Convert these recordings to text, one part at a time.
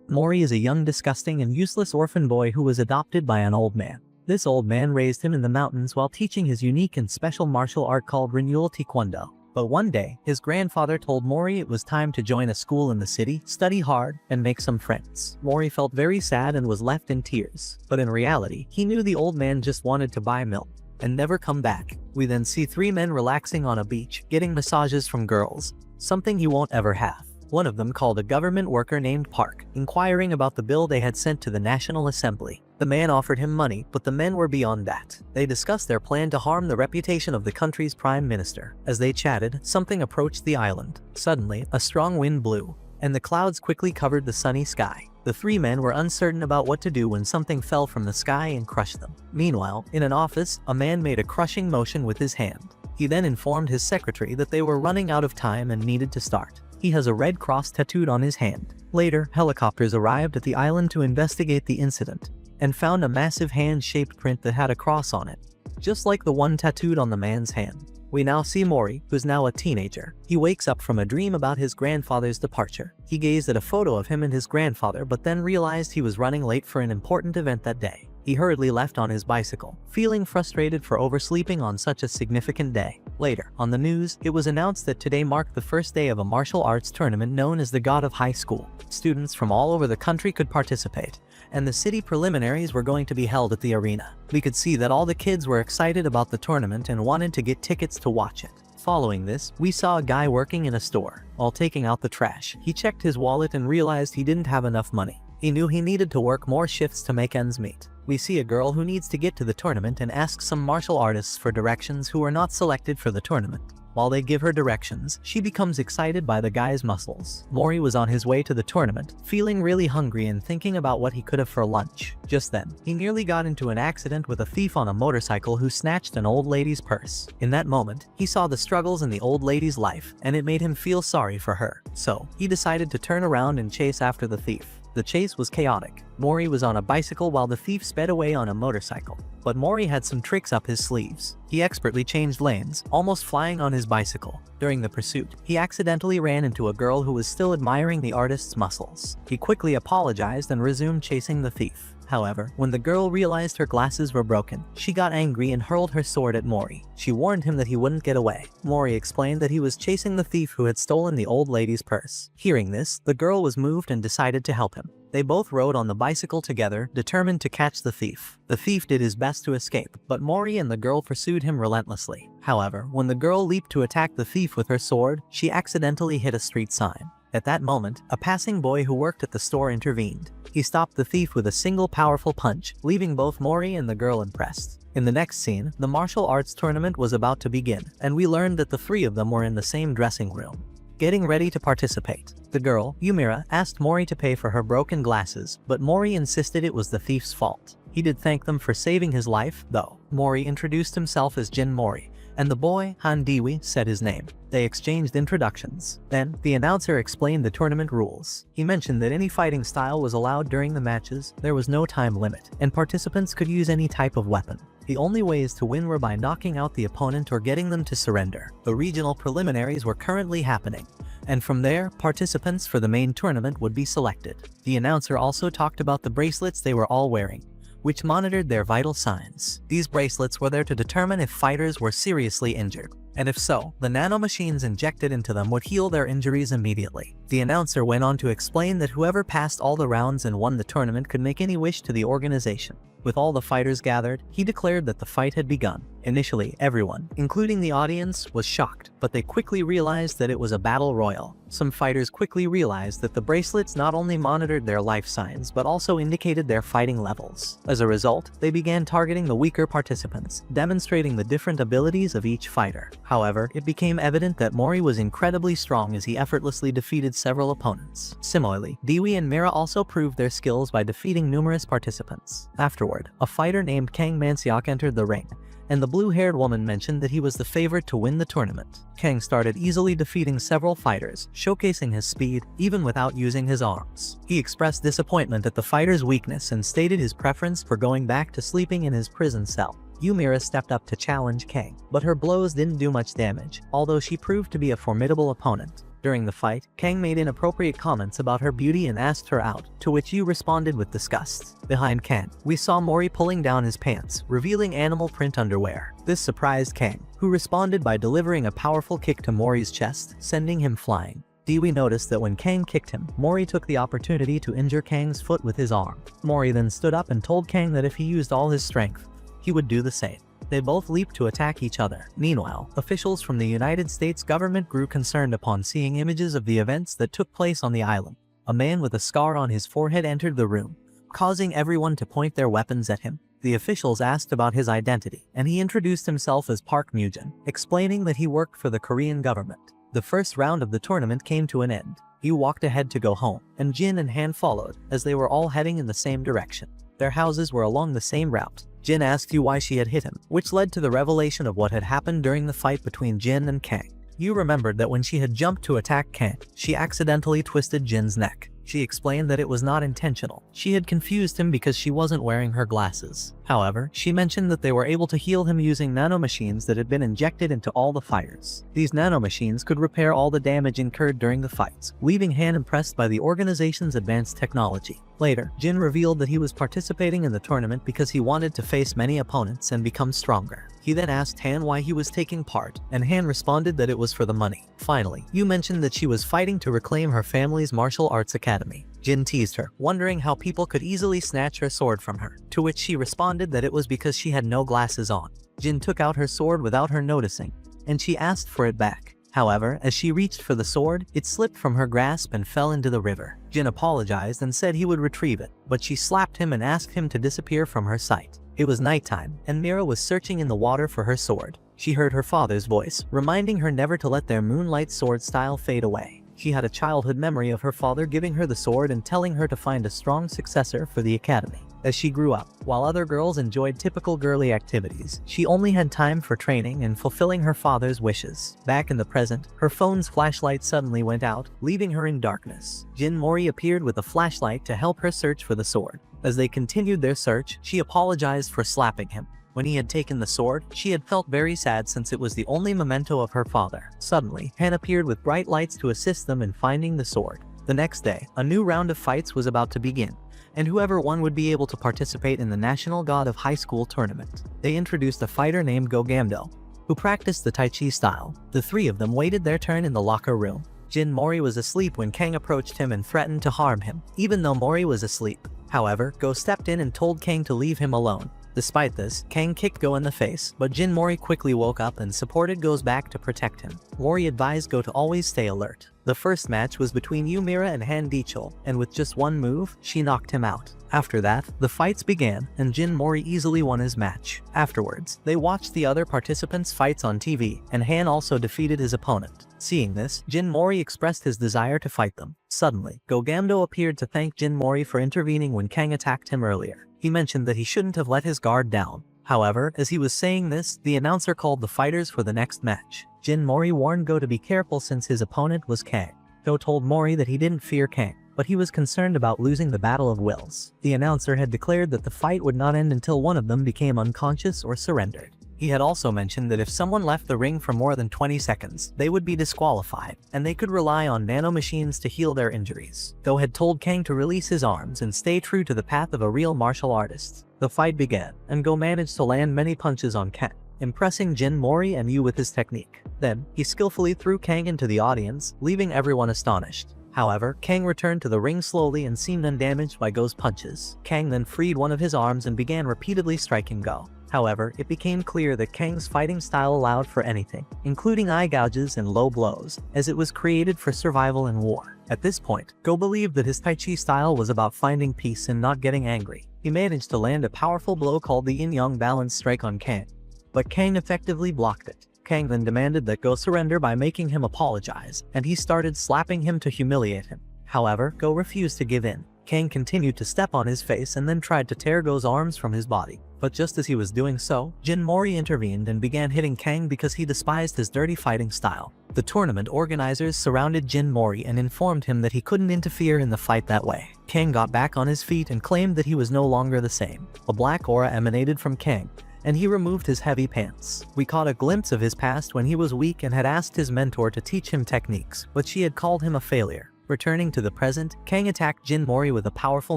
Mori is a young, disgusting, and useless orphan boy who was adopted by an old man. This old man raised him in the mountains while teaching his unique and special martial art called Renewal Taekwondo. But one day, his grandfather told Mori it was time to join a school in the city, study hard, and make some friends. Mori felt very sad and was left in tears. But in reality, he knew the old man just wanted to buy milk and never come back. We then see three men relaxing on a beach, getting massages from girls, something he won't ever have. One of them called a government worker named Park, inquiring about the bill they had sent to the National Assembly. The man offered him money, but the men were beyond that. They discussed their plan to harm the reputation of the country's prime minister. As they chatted, something approached the island. Suddenly, a strong wind blew, and the clouds quickly covered the sunny sky. The three men were uncertain about what to do when something fell from the sky and crushed them. Meanwhile, in an office, a man made a crushing motion with his hand. He then informed his secretary that they were running out of time and needed to start. He has a red cross tattooed on his hand. Later, helicopters arrived at the island to investigate the incident and found a massive hand-shaped print that had a cross on it, just like the one tattooed on the man's hand. We now see Mori, who's now a teenager. He wakes up from a dream about his grandfather's departure. He gazed at a photo of him and his grandfather, but then realized he was running late for an important event that day. He hurriedly left on his bicycle, feeling frustrated for oversleeping on such a significant day. Later, on the news, it was announced that today marked the first day of a martial arts tournament known as the God of High School. Students from all over the country could participate, and the city preliminaries were going to be held at the arena. We could see that all the kids were excited about the tournament and wanted to get tickets to watch it. Following this, we saw a guy working in a store. While taking out the trash, he checked his wallet and realized he didn't have enough money. He knew he needed to work more shifts to make ends meet. We see a girl who needs to get to the tournament and asks some martial artists for directions who are not selected for the tournament. While they give her directions, she becomes excited by the guy's muscles. Mori was on his way to the tournament, feeling really hungry and thinking about what he could have for lunch. Just then, he nearly got into an accident with a thief on a motorcycle who snatched an old lady's purse. In that moment, he saw the struggles in the old lady's life, and it made him feel sorry for her. So, he decided to turn around and chase after the thief. The chase was chaotic. Mori was on a bicycle while the thief sped away on a motorcycle. But Mori had some tricks up his sleeves. He expertly changed lanes, almost flying on his bicycle. During the pursuit, he accidentally ran into a girl who was still admiring the artist's muscles. He quickly apologized and resumed chasing the thief. However, when the girl realized her glasses were broken, she got angry and hurled her sword at Mori. She warned him that he wouldn't get away. Mori explained that he was chasing the thief who had stolen the old lady's purse. Hearing this, the girl was moved and decided to help him. They both rode on the bicycle together, determined to catch the thief. The thief did his best to escape, but Mori and the girl pursued him relentlessly. However, when the girl leaped to attack the thief with her sword, she accidentally hit a street sign. At that moment, a passing boy who worked at the store intervened. He stopped the thief with a single powerful punch, leaving both Mori and the girl impressed. In the next scene, the martial arts tournament was about to begin, and we learned that the three of them were in the same dressing room, getting ready to participate. The girl, Yumira, asked Mori to pay for her broken glasses, but Mori insisted it was the thief's fault. He did thank them for saving his life, though. Mori introduced himself as Jin Mori, and the boy, Han Diwi, said his name. They exchanged introductions. Then, the announcer explained the tournament rules. He mentioned that any fighting style was allowed during the matches, there was no time limit, and participants could use any type of weapon. The only ways to win were by knocking out the opponent or getting them to surrender. The regional preliminaries were currently happening, and from there, participants for the main tournament would be selected. The announcer also talked about the bracelets they were all wearing, which monitored their vital signs. These bracelets were there to determine if fighters were seriously injured, and if so, the nanomachines injected into them would heal their injuries immediately. The announcer went on to explain that whoever passed all the rounds and won the tournament could make any wish to the organization. With all the fighters gathered, he declared that the fight had begun. Initially, everyone, including the audience, was shocked, but they quickly realized that it was a battle royal. Some fighters quickly realized that the bracelets not only monitored their life signs, but also indicated their fighting levels. As a result, they began targeting the weaker participants, demonstrating the different abilities of each fighter. However, it became evident that Mori was incredibly strong as he effortlessly defeated several opponents. Similarly, Diwi and Mira also proved their skills by defeating numerous participants. Afterward, a fighter named Kang Manseok entered the ring, and the blue-haired woman mentioned that he was the favorite to win the tournament. Kang started easily defeating several fighters, showcasing his speed even without using his arms. He expressed disappointment at the fighter's weakness and stated his preference for going back to sleeping in his prison cell. Yumira stepped up to challenge Kang, but her blows didn't do much damage, although she proved to be a formidable opponent. During the fight, Kang made inappropriate comments about her beauty and asked her out, to which Yu responded with disgust. Behind Kang, we saw Mori pulling down his pants, revealing animal print underwear. This surprised Kang, who responded by delivering a powerful kick to Mori's chest, sending him flying. Dewey noticed that when Kang kicked him, Mori took the opportunity to injure Kang's foot with his arm. Mori then stood up and told Kang that if he used all his strength, he would do the same. They both leaped to attack each other. Meanwhile, officials from the United States government grew concerned upon seeing images of the events that took place on the island. A man with a scar on his forehead entered the room, causing everyone to point their weapons at him. The officials asked about his identity, and he introduced himself as Park Mujin, explaining that he worked for the Korean government. The first round of the tournament came to an end. He walked ahead to go home, and Jin and Han followed, as they were all heading in the same direction. Their houses were along the same route. Jin asked Yu why she had hit him, which led to the revelation of what had happened during the fight between Jin and Kang. Yu remembered that when she had jumped to attack Kang, she accidentally twisted Jin's neck. She explained that it was not intentional. She had confused him because she wasn't wearing her glasses. However, she mentioned that they were able to heal him using nanomachines that had been injected into all the fighters. These nanomachines could repair all the damage incurred during the fights, leaving Han impressed by the organization's advanced technology. Later, Jin revealed that he was participating in the tournament because he wanted to face many opponents and become stronger. He then asked Han why he was taking part, and Han responded that it was for the money. Finally, Yu mentioned that she was fighting to reclaim her family's martial arts academy. Jin teased her, wondering how people could easily snatch her sword from her, to which she responded that it was because she had no glasses on. Jin took out her sword without her noticing, and she asked for it back. However, as she reached for the sword, it slipped from her grasp and fell into the river. Jin apologized and said he would retrieve it, but she slapped him and asked him to disappear from her sight. It was nighttime, and Mira was searching in the water for her sword. She heard her father's voice, reminding her never to let their moonlight sword style fade away. She had a childhood memory of her father giving her the sword and telling her to find a strong successor for the academy. As she grew up, while other girls enjoyed typical girly activities, she only had time for training and fulfilling her father's wishes. Back in the present, her phone's flashlight suddenly went out, leaving her in darkness. Jin Mori appeared with a flashlight to help her search for the sword. As they continued their search, she apologized for slapping him. When he had taken the sword, she had felt very sad since it was the only memento of her father. Suddenly, Han appeared with bright lights to assist them in finding the sword. The next day, a new round of fights was about to begin, and whoever won would be able to participate in the National God of High School tournament. They introduced a fighter named Go Gamdo, who practiced the Tai Chi style. The three of them waited their turn in the locker room. Jin Mori was asleep when Kang approached him and threatened to harm him, even though Mori was asleep. However, Go stepped in and told Kang to leave him alone. Despite this, Kang kicked Go in the face, but Jin Mori quickly woke up and supported Go's back to protect him. Mori advised Go to always stay alert. The first match was between Yu Mira and Han Dichol, and with just one move, she knocked him out. After that, the fights began, and Jin Mori easily won his match. Afterwards, they watched the other participants' fights on TV, and Han also defeated his opponent. Seeing this, Jin Mori expressed his desire to fight them. Suddenly, Go Gamdo appeared to thank Jin Mori for intervening when Kang attacked him earlier. He mentioned that he shouldn't have let his guard down. However, as he was saying this, the announcer called the fighters for the next match. Jin Mori warned Go to be careful since his opponent was Kang. Go told Mori that he didn't fear Kang, but he was concerned about losing the Battle of Wills. The announcer had declared that the fight would not end until one of them became unconscious or surrendered. He had also mentioned that if someone left the ring for more than 20 seconds, they would be disqualified, and they could rely on nanomachines to heal their injuries. Go had told Kang to release his arms and stay true to the path of a real martial artist. The fight began, and Go managed to land many punches on Kang, impressing Jin Mori and Yu with his technique. Then, he skillfully threw Kang into the audience, leaving everyone astonished. However, Kang returned to the ring slowly and seemed undamaged by Go's punches. Kang then freed one of his arms and began repeatedly striking Go. However, it became clear that Kang's fighting style allowed for anything, including eye gouges and low blows, as it was created for survival in war. At this point, Go believed that his Tai Chi style was about finding peace and not getting angry. He managed to land a powerful blow called the Yin-Yang Balance Strike on Kang, but Kang effectively blocked it. Kang then demanded that Go surrender by making him apologize, and he started slapping him to humiliate him. However, Go refused to give in. Kang continued to step on his face and then tried to tear Go's arms from his body. But just as he was doing so, Jin Mori intervened and began hitting Kang because he despised his dirty fighting style. The tournament organizers surrounded Jin Mori and informed him that he couldn't interfere in the fight that way. Kang got back on his feet and claimed that he was no longer the same. A black aura emanated from Kang, and he removed his heavy pants. We caught a glimpse of his past when he was weak and had asked his mentor to teach him techniques, but she had called him a failure. Returning to the present, Kang attacked Jin Mori with a powerful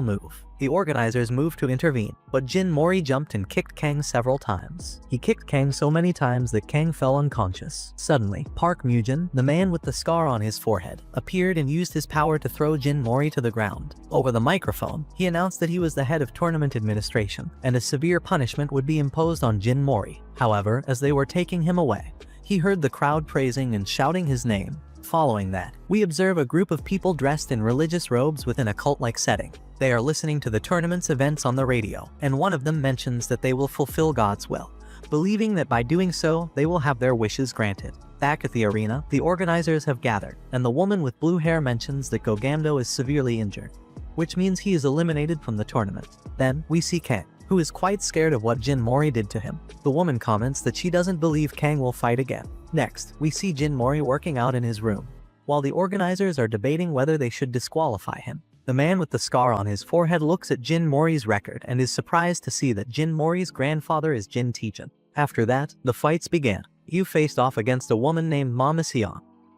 move. The organizers moved to intervene, but Jin Mori jumped and kicked Kang several times. He kicked Kang so many times that Kang fell unconscious. Suddenly, Park Mujin, the man with the scar on his forehead, appeared and used his power to throw Jin Mori to the ground. Over the microphone, he announced that he was the head of tournament administration, and a severe punishment would be imposed on Jin Mori. However, as they were taking him away, he heard the crowd praising and shouting his name. Following that, we observe a group of people dressed in religious robes within a cult-like setting. They are listening to the tournament's events on the radio, and one of them mentions that they will fulfill God's will, believing that by doing so, they will have their wishes granted. Back at the arena, the organizers have gathered, and the woman with blue hair mentions that Gogando is severely injured, which means he is eliminated from the tournament. Then, we see Kang, who is quite scared of what Jin Mori did to him. The woman comments that she doesn't believe Kang will fight again. Next, we see Jin Mori working out in his room, while the organizers are debating whether they should disqualify him. The man with the scar on his forehead looks at Jin Mori's record and is surprised to see that Jin Mori's grandfather is Jin Tijin. After that, the fights began. You faced off against a woman named Ma Mission,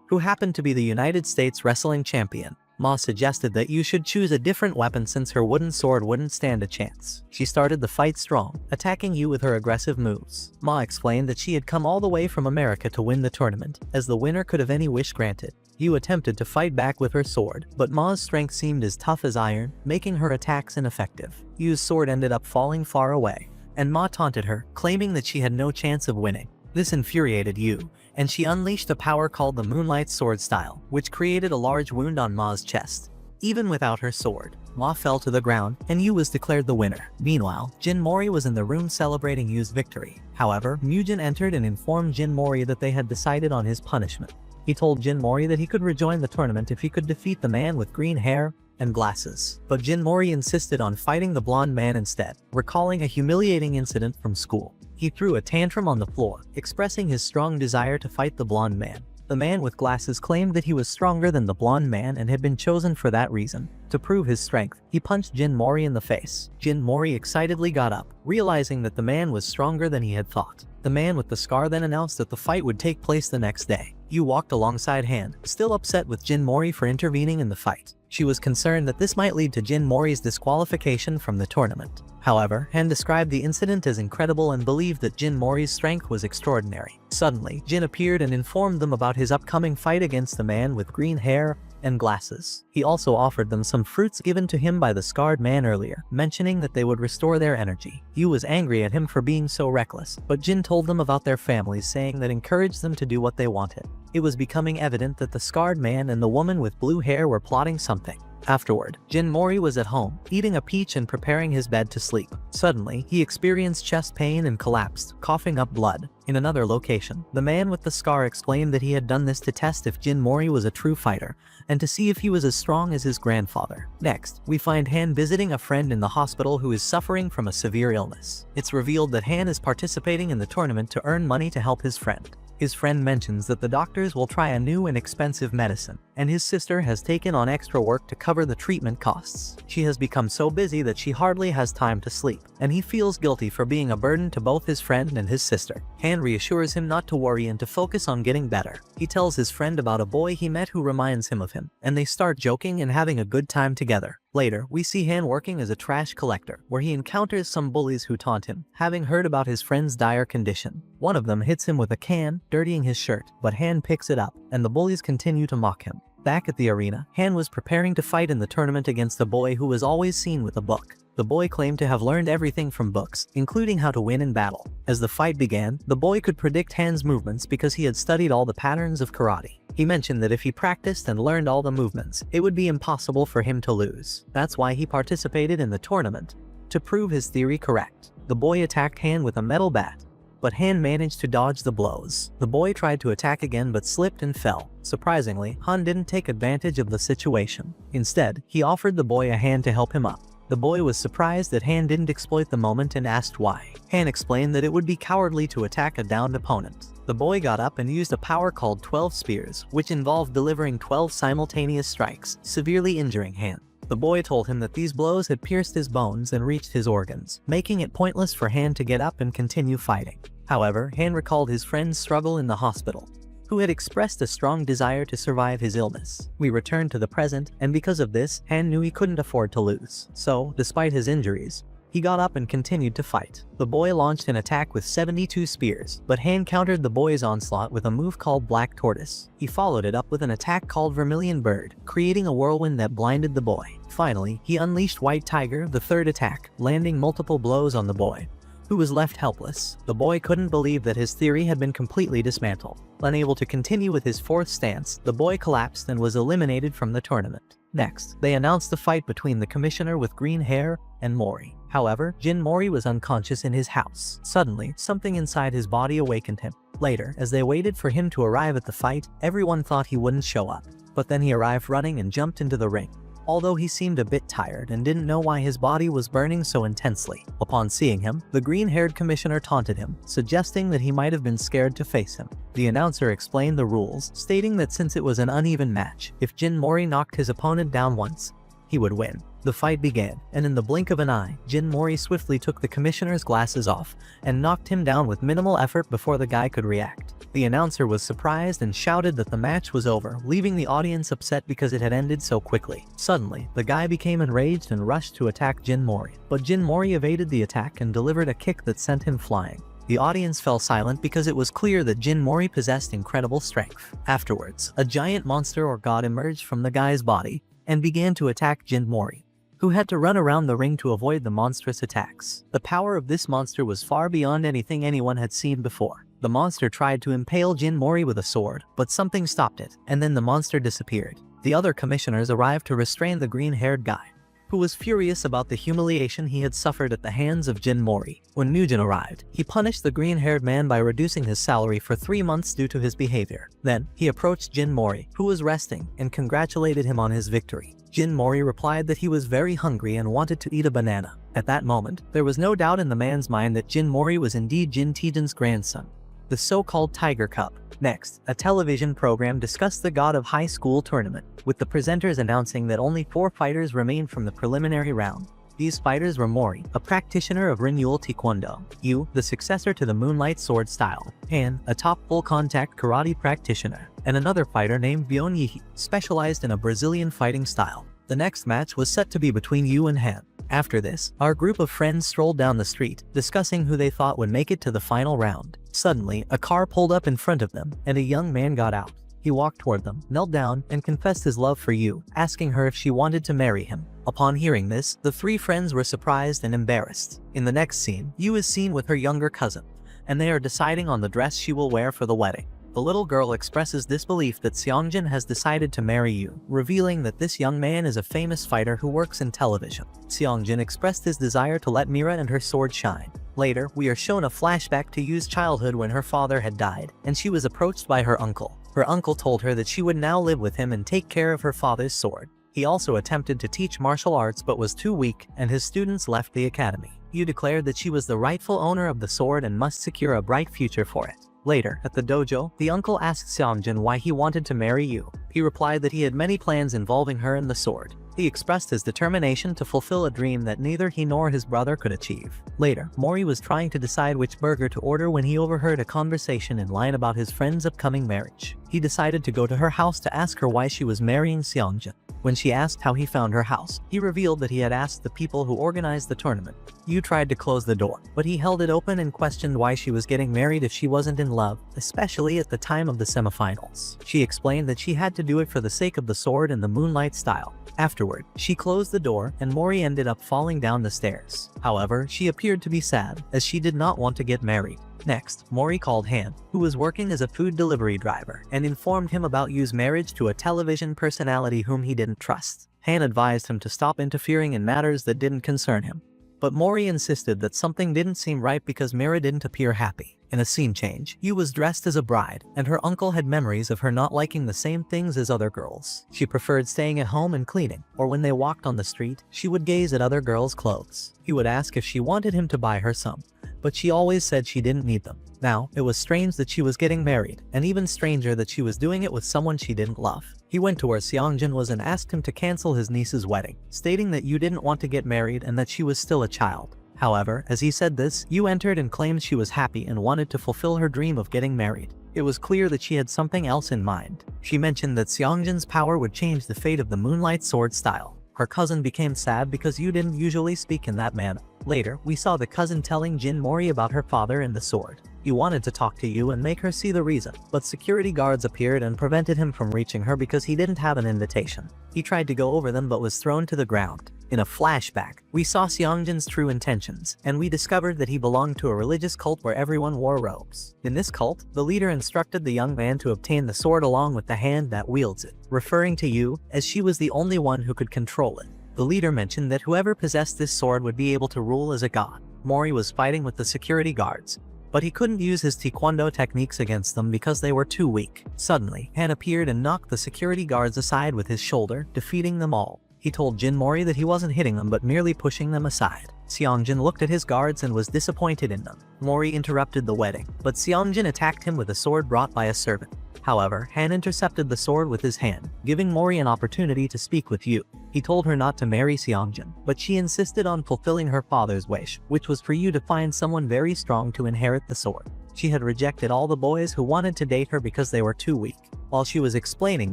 who happened to be the United States wrestling champion. Ma suggested that you should choose a different weapon since her wooden sword wouldn't stand a chance. She started the fight strong, attacking you with her aggressive moves. Ma explained that she had come all the way from America to win the tournament, as the winner could have any wish granted. You attempted to fight back with her sword, but Ma's strength seemed as tough as iron, making her attacks ineffective. Yu's sword ended up falling far away, and Ma taunted her, claiming that she had no chance of winning. This infuriated Yu, and she unleashed a power called the Moonlight Sword Style, which created a large wound on Ma's chest. Even without her sword, Ma fell to the ground, and Yu was declared the winner. Meanwhile, Jin Mori was in the room celebrating Yu's victory. However, Mujin entered and informed Jin Mori that they had decided on his punishment. He told Jin Mori that he could rejoin the tournament if he could defeat the man with green hair and glasses. But Jin Mori insisted on fighting the blonde man instead, recalling a humiliating incident from school. He threw a tantrum on the floor, expressing his strong desire to fight the blonde man. The man with glasses claimed that he was stronger than the blonde man and had been chosen for that reason. To prove his strength, he punched Jin Mori in the face. Jin Mori excitedly got up, realizing that the man was stronger than he had thought. The man with the scar then announced that the fight would take place the next day. Yu walked alongside Han, still upset with Jin Mori for intervening in the fight. She was concerned that this might lead to Jin Mori's disqualification from the tournament. However, Han described the incident as incredible and believed that Jin Mori's strength was extraordinary. Suddenly, Jin appeared and informed them about his upcoming fight against the man with green hair and glasses. He also offered them some fruits given to him by the scarred man earlier, mentioning that they would restore their energy. Yu was angry at him for being so reckless, but Jin told them about their families, saying that encouraged them to do what they wanted. It was becoming evident that the scarred man and the woman with blue hair were plotting something. Afterward, Jin Mori was at home, eating a peach and preparing his bed to sleep. Suddenly, he experienced chest pain and collapsed, coughing up blood. In another location, the man with the scar explained that he had done this to test if Jin Mori was a true fighter, and to see if he was as strong as his grandfather. Next, we find Han visiting a friend in the hospital who is suffering from a severe illness. It's revealed that Han is participating in the tournament to earn money to help his friend. His friend mentions that the doctors will try a new and expensive medicine, and his sister has taken on extra work to cover the treatment costs. She has become so busy that she hardly has time to sleep, and he feels guilty for being a burden to both his friend and his sister. Han reassures him not to worry and to focus on getting better. He tells his friend about a boy he met who reminds him of him, and they start joking and having a good time together. Later, we see Han working as a trash collector, where he encounters some bullies who taunt him, having heard about his friend's dire condition. One of them hits him with a can, dirtying his shirt, but Han picks it up, and the bullies continue to mock him. Back at the arena, Han was preparing to fight in the tournament against a boy who was always seen with a book. The boy claimed to have learned everything from books, including how to win in battle. As the fight began, the boy could predict Han's movements because he had studied all the patterns of karate. He mentioned that if he practiced and learned all the movements, it would be impossible for him to lose. That's why he participated in the tournament. To prove his theory correct, the boy attacked Han with a metal bat, but Han managed to dodge the blows. The boy tried to attack again but slipped and fell. Surprisingly, Han didn't take advantage of the situation. Instead, he offered the boy a hand to help him up. The boy was surprised that Han didn't exploit the moment and asked why. Han explained that it would be cowardly to attack a downed opponent. The boy got up and used a power called 12 Spears, which involved delivering 12 simultaneous strikes, severely injuring Han. The boy told him that these blows had pierced his bones and reached his organs, making it pointless for Han to get up and continue fighting. However, Han recalled his friend's struggle in the hospital, who had expressed a strong desire to survive his illness. We returned to the present, and because of this, Han knew he couldn't afford to lose. So, despite his injuries, he got up and continued to fight. The boy launched an attack with 72 spears, but Han countered the boy's onslaught with a move called Black Tortoise. He followed it up with an attack called Vermilion Bird, creating a whirlwind that blinded the boy. Finally, he unleashed White Tiger, the third attack, landing multiple blows on the boy, who was left helpless. The boy couldn't believe that his theory had been completely dismantled. Unable to continue with his fourth stance, the boy collapsed and was eliminated from the tournament. Next, they announced the fight between the commissioner with green hair and Mori. However, Jin Mori was unconscious in his house. Suddenly, something inside his body awakened him. Later, as they waited for him to arrive at the fight, everyone thought he wouldn't show up. But then he arrived running and jumped into the ring. Although he seemed a bit tired and didn't know why his body was burning so intensely. Upon seeing him, the green-haired commissioner taunted him, suggesting that he might have been scared to face him. The announcer explained the rules, stating that since it was an uneven match, if Jin Mori knocked his opponent down once, he would win. The fight began, and in the blink of an eye, Jin Mori swiftly took the commissioner's glasses off and knocked him down with minimal effort before the guy could react. The announcer was surprised and shouted that the match was over, leaving the audience upset because it had ended so quickly. Suddenly, the guy became enraged and rushed to attack Jin Mori, but Jin Mori evaded the attack and delivered a kick that sent him flying. The audience fell silent because it was clear that Jin Mori possessed incredible strength. Afterwards, a giant monster or god emerged from the guy's body and began to attack Jin Mori, who had to run around the ring to avoid the monstrous attacks. The power of this monster was far beyond anything anyone had seen before. The monster tried to impale Jin Mori with a sword, but something stopped it, and then the monster disappeared. The other commissioners arrived to restrain the green-haired guy, who was furious about the humiliation he had suffered at the hands of Jin Mori. When Nugent arrived, he punished the green-haired man by reducing his salary for 3 months due to his behavior. Then, he approached Jin Mori, who was resting, and congratulated him on his victory. Jin Mori replied that he was very hungry and wanted to eat a banana. At that moment, there was no doubt in the man's mind that Jin Mori was indeed Jin Taejan's grandson, the so-called Tiger Cup. Next, a television program discussed the God of High School tournament, with the presenters announcing that only 4 fighters remained from the preliminary round. These fighters were Mori, a practitioner of Renewal Taekwondo, Yu, the successor to the Moonlight Sword style, Han, a top full-contact karate practitioner, and another fighter named Byon Yi, specialized in a Brazilian fighting style. The next match was set to be between Yu and Han. After this, our group of friends strolled down the street, discussing who they thought would make it to the final round. Suddenly, a car pulled up in front of them, and a young man got out. He walked toward them, knelt down, and confessed his love for Yu, asking her if she wanted to marry him. Upon hearing this, the 3 friends were surprised and embarrassed. In the next scene, Yu is seen with her younger cousin, and they are deciding on the dress she will wear for the wedding. The little girl expresses disbelief that Seongjin has decided to marry Yu, revealing that this young man is a famous fighter who works in television. Seongjin expressed his desire to let Mira and her sword shine. Later, we are shown a flashback to Yu's childhood when her father had died, and she was approached by her uncle. Her uncle told her that she would now live with him and take care of her father's sword. He also attempted to teach martial arts but was too weak, and his students left the academy. Yu declared that she was the rightful owner of the sword and must secure a bright future for it. Later, at the dojo, the uncle asked Seongjin why he wanted to marry Yu. He replied that he had many plans involving her and the sword. He expressed his determination to fulfill a dream that neither he nor his brother could achieve. Later, Mori was trying to decide which burger to order when he overheard a conversation in line about his friend's upcoming marriage. He decided to go to her house to ask her why she was marrying Seongjin. When she asked how he found her house, he revealed that he had asked the people who organized the tournament. Yu tried to close the door, but he held it open and questioned why she was getting married if she wasn't in love, especially at the time of the semifinals. She explained that she had to do it for the sake of the sword and the moonlight style. Afterward, she closed the door and Mori ended up falling down the stairs. However, she appeared to be sad, as she did not want to get married. Next, Mori called Han, who was working as a food delivery driver, and informed him about Yu's marriage to a television personality whom he didn't trust. Han advised him to stop interfering in matters that didn't concern him. But Mori insisted that something didn't seem right because Mira didn't appear happy. In a scene change, Yu was dressed as a bride, and her uncle had memories of her not liking the same things as other girls. She preferred staying at home and cleaning, or when they walked on the street, she would gaze at other girls' clothes. He would ask if she wanted him to buy her some, but she always said she didn't need them. Now, it was strange that she was getting married, and even stranger that she was doing it with someone she didn't love. He went to where Seongjin was and asked him to cancel his niece's wedding, stating that Yu didn't want to get married and that she was still a child. However, as he said this, Yu entered and claimed she was happy and wanted to fulfill her dream of getting married. It was clear that she had something else in mind. She mentioned that Seongjin's power would change the fate of the Moonlight Sword style. Her cousin became sad because Yu didn't usually speak in that manner. Later, we saw the cousin telling Jin Mori about her father and the sword. He wanted to talk to Yu and make her see the reason, but security guards appeared and prevented him from reaching her because he didn't have an invitation. He tried to go over them but was thrown to the ground. In a flashback, we saw Seongjin's true intentions, and we discovered that he belonged to a religious cult where everyone wore robes. In this cult, the leader instructed the young man to obtain the sword along with the hand that wields it, referring to Yu, as she was the only one who could control it. The leader mentioned that whoever possessed this sword would be able to rule as a god. Mori was fighting with the security guards, but he couldn't use his taekwondo techniques against them because they were too weak. Suddenly, Han appeared and knocked the security guards aside with his shoulder, defeating them all. He told Jin Mori that he wasn't hitting them but merely pushing them aside. Seongjin looked at his guards and was disappointed in them. Mori interrupted the wedding, but Seongjin attacked him with a sword brought by a servant. However, Han intercepted the sword with his hand, giving Mori an opportunity to speak with Yu. He told her not to marry Seongjin, but she insisted on fulfilling her father's wish, which was for Yu to find someone very strong to inherit the sword. She had rejected all the boys who wanted to date her because they were too weak. While she was explaining